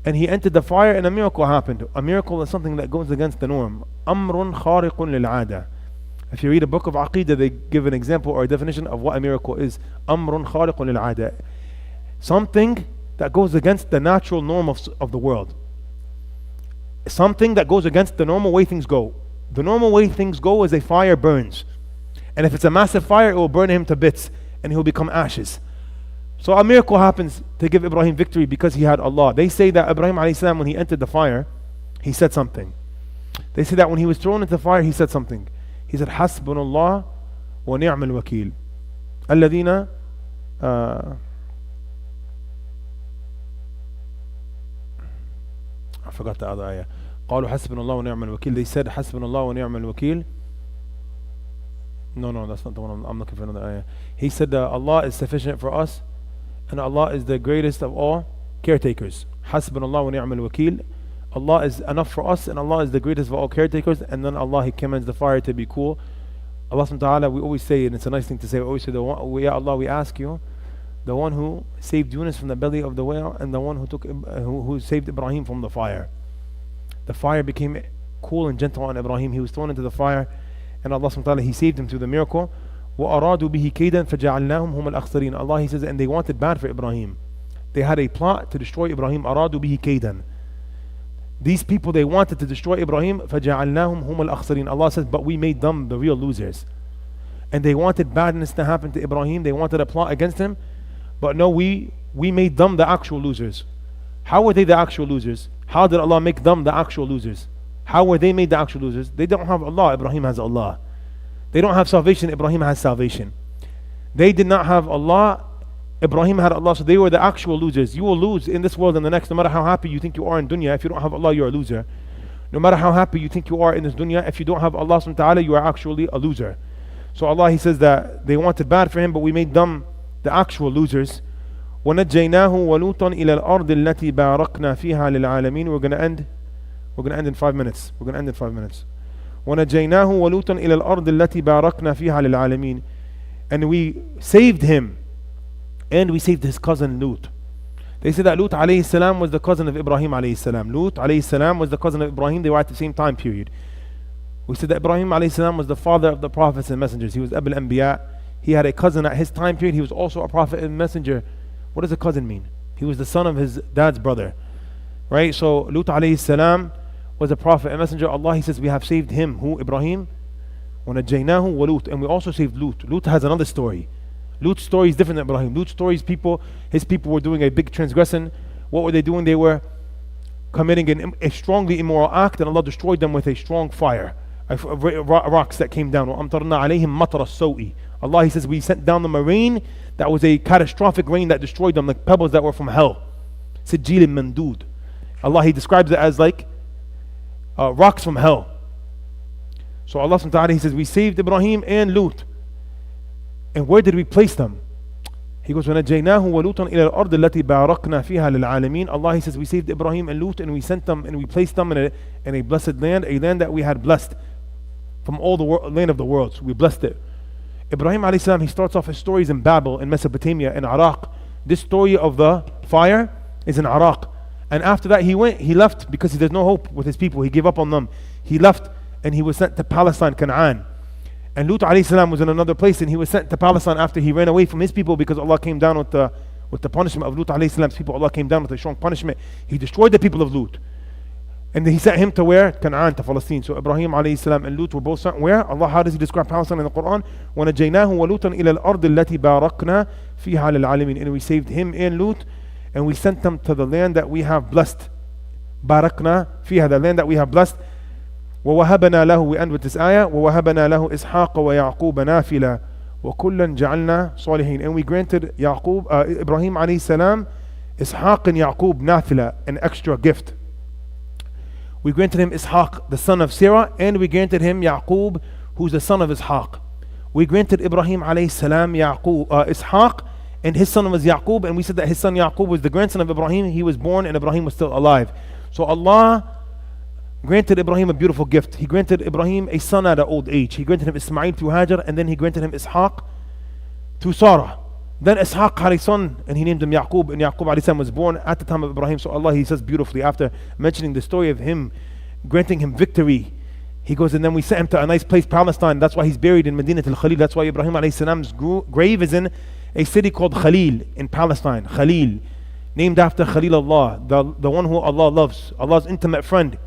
And he entered the fire and a miracle happened. A miracle is something that goes against the norm. أمر خارق للعادة. If you read a book of Aqidah, they give an example or a definition of what a miracle is. أمر خارق للعادة. Something that goes against the natural norm of the world. Something that goes against the normal way things go. The normal way things go is a fire burns. And if it's a massive fire, it will burn him to bits and he will become ashes. So a miracle happens to give Ibrahim victory because he had Allah. They say that Ibrahim alayhi salam, when he entered the fire, he said something. They say that when he was thrown into the fire, he said something. He said, Hasbunallah wa ni'mal wakil. Alladhina I forgot the other ayah. قالوا حسبنا الله ونعم الوكيل. They said حسبنا الله ونعم الوكيل. No, that's not the one. I'm looking for another ayah. He said that Allah is sufficient for us and Allah is the greatest of all caretakers. حسبنا الله ونعم الوكيل. Allah is enough for us and Allah is the greatest of all caretakers. And then Allah, he commands the fire to be cool. Allah subhanahu wa ta'ala, we always say, and it's a nice thing to say, we always say, Ya Allah, we ask you the one who saved Yunus from the belly of the whale, and the one who saved Ibrahim from the fire. The fire became cool and gentle on Ibrahim. He was thrown into the fire, and Allah subhanahu wa ta'ala, He saved him through the miracle. وَأَرَادُوا بِهِ كَيْدًا فَجَعَلْنَاهُمْ هُمَ الْأَخْسَرِينَ. Allah, He says, and they wanted bad for Ibrahim. They had a plot to destroy Ibrahim. أَرَادُوا بِهِ كَيْدًا. These people, they wanted to destroy Ibrahim. فَجَعَلْنَاهُمْ هُمَ الْأَخْسَرِينَ. Allah says, but we made them the real losers. And they wanted badness to happen to Ibrahim. They wanted a plot against him. But no, we made them the actual losers. How were they the actual losers? How did Allah make them the actual losers? How were they made the actual losers? They don't have Allah, Ibrahim has Allah. They don't have salvation, Ibrahim has salvation. They did not have Allah, Ibrahim had Allah, so they were the actual losers. You will lose in this world and the next, no matter how happy you think you are in dunya. If you don't have Allah, you're a loser. No matter how happy you think you are in this dunya, if you don't have Allah subhanahu wa ta'ala, you are actually a loser. So Allah, He says that they wanted bad for him, but we made them the actual losers. وَنَجَّيْنَاهُ وَلُوطًا إِلَى الْأَرْضِ الَّتِي بَارَكْنَا فِيهَا لِلْعَالَمِينَ. We're going to end in 5 minutes. وَنَجَّيْنَاهُ وَلُوطًا إِلَى الْأَرْضِ الَّتِي بَارَكْنَا فِيهَا لِلْعَالَمِينَ. And we saved him, and we saved his cousin Lut. They say that Lut alayhi salam was the cousin of Ibrahim alayhi salam. Lut alayhi salam was the cousin of Ibrahim. They were at the same time period. We said that Ibrahim alayhi salam was the father of the prophets and messengers. He was Abul Anbiya. He had a cousin at his time period. He was also a prophet and messenger. What does a cousin mean? He was the son of his dad's brother. Right? So Lut alayhi salam was a prophet and messenger. Allah, He says, we have saved him. Who? Ibrahim. وَنَجَّيْنَاهُ وَلُوطًا. And we also saved Lut. Lut has another story. Lut's story is different than Ibrahim. Lut's story is his people were doing a big transgression. What were they doing? They were committing a strongly immoral act, and Allah destroyed them with a strong fire. Rocks that came down. وَأَمْطَرْنَا عَلَيْهِمْ مَطَرَ السَّوْءِ. Allah, He says, we sent down them a rain that was a catastrophic rain that destroyed them, like pebbles that were from hell. سِجِّيلٍ مَنْدُودٍ. Allah, He describes it as like rocks from hell. So Allah subhanahu wa ta'ala, He says, we saved Ibrahim and Lut. And where did we place them? He goes, وَنَجَّيْنَاهُ وَلُوطًا إِلَى الْأَرْضِ الَّتِي بَارَكْنَا فِيهَا لِلْعَالَمِينَ. Allah, He says, we saved Ibrahim and Lut, and we sent them and we placed them in a blessed land, a land that we had blessed from all the land of the world. So we blessed it. Ibrahim alayhi salam, he starts off his stories in Babel, in Mesopotamia, in Iraq. This story of the fire is in Iraq. And after that he left because there's no hope with his people. He gave up on them. He left and he was sent to Palestine, Canaan. And Lut alayhi salam was in another place, and he was sent to Palestine after he ran away from his people because Allah came down with the punishment of Lut alayhi salam's people. Allah came down with a strong punishment. He destroyed the people of Lut. And He sent him to where? Canaan, to Palestine. So Ibrahim alayhi salam and Lut were both sent where? Allah, how does He describe Palestine in the Quran? وَنَجَّيْنَاهُ وَلُوطًا إِلَى الْأَرْضِ الَّتِي بَارَكْنَا فِيهَا لِلْعَالَمِينَ. And we saved him and Lut, and we sent them to the land that we have blessed. بَارَكْنَا فِيهَا, the land that we have blessed. وَوَهَبَنَا لَهُ, we end with this ayah, وَوَهَبَنَا لَهُ إِسْحَاقَ وَيَعْقُوبَ نَافِلًا وَكُلًّا جَعَلْنَا صَالِحِينَ. And we granted Ibrahim alayhi salam, Ishaq and Yaqub nafila, an extra gift. We granted him Ishaq, the son of Sarah, and we granted him Yaqub, who's the son of Ishaq. We granted Ibrahim alayhi salam Ishaq, and his son was Yaqub, and we said that his son Yaqub was the grandson of Ibrahim. He was born and Ibrahim was still alive. So Allah granted Ibrahim a beautiful gift. He granted Ibrahim a son at an old age. He granted him Ismail through Hajar, and then He granted him Ishaq through Sarah. Then Ishaq had a son, and he named him Yaqub, and Yaqub alayhi salam was born at the time of Ibrahim. So Allah, He says beautifully, after mentioning the story of him granting him victory, He goes, and then we sent him to a nice place, Palestine. That's why he's buried in Medina al-Khalil. That's why Ibrahim alayhi salam's grave is in a city called Khalil in Palestine. Khalil, named after Khalil Allah, the one who Allah loves, Allah's intimate friend.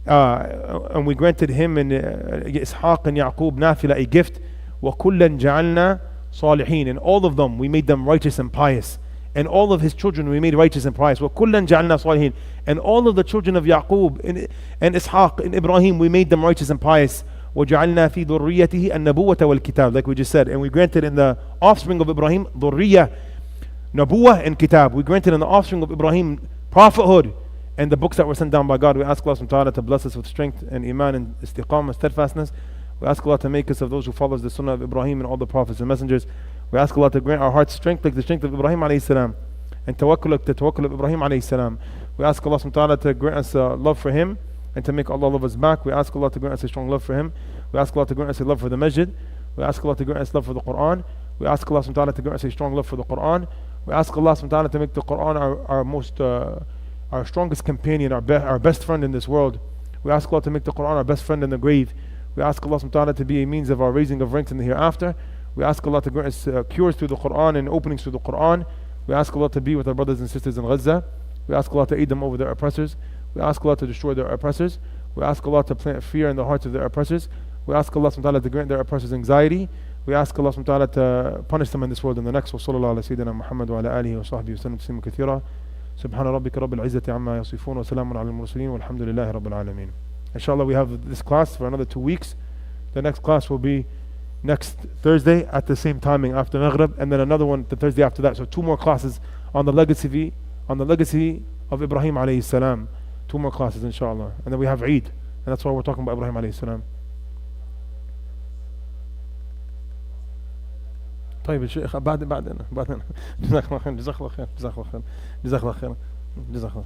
And we granted him and Ishaq and Yaqub nafila, a gift. وَكُلًّا جَعَلْنَا صَالِحِينَ. And all of them, we made them righteous and pious. And all of his children we made righteous and pious. وَكُلًّا جَعَلْنَا صَالِحِينَ. And all of the children of Yaqub and Ishaq and Ibrahim, we made them righteous and pious. وَجَعَلْنَا فِي ذُرِّيَّتِهِ النَّبُوَّةَ وَالْكِتَابِ. Like we just said. And we granted in the offspring of Ibrahim, ذُرِّيَّة, Nabuwah and Kitab. We granted in the offspring of Ibrahim prophethood and the books that were sent down by God. We ask Allah subhanahu wa ta'ala to bless us with strength and iman and istiqamah, steadfastness. We ask Allah to make us of those who follows the sunnah of Ibrahim and all the prophets and messengers. We ask Allah to grant our hearts strength like the strength of Ibrahim alayhi salam, and tawakkul like the tawakkul of Ibrahim alayhi salam. We ask Allah subhanahu wa ta'ala to grant us love for Him and to make Allah love us back. We ask Allah to grant us a strong love for Him. We ask Allah to grant us a love for the masjid. We ask Allah to grant us love for the Quran. We ask Allah subhanahu wa ta'ala to grant us a strong love for the Quran. We ask Allah subhanahu wa ta'ala to make the Quran our strongest companion, our best friend in this world. We ask Allah to make the Quran our best friend in the grave. We ask Allah subhanahu wa ta'ala to be a means of our raising of ranks in the hereafter. We ask Allah to grant us cures through the Quran and openings through the Quran. We ask Allah to be with our brothers and sisters in Gaza. We ask Allah to aid them over their oppressors. We ask Allah to destroy their oppressors. We ask Allah to plant fear in the hearts of their oppressors. We ask Allah subhanahu wa ta'ala to grant their oppressors anxiety. We ask Allah subhanahu wa ta'ala to punish them in this world and the next. Wa sallallahu ala sayyidina Muhammad wa ala alihi wa sahbihi wa sallam taslima kathira. Subhana rabbika rabbil izzati amma yasifun wa salamun ala al-mursalin walhamdulillahi rabbil alameen. Inshallah, we have this class for another 2 weeks. The next class will be next Thursday at the same timing after Maghrib, and then another one the Thursday after that. So 2 more classes on the legacy of Ibrahim alayhi salam. 2 more classes inshallah. And then we have Eid, and that's why we're talking about Ibrahim alayhi salam. طيب الشيخ بعدين جزاك الله خير جزاك الله خير جزاك الله خير جزاك الله خير جزاك الله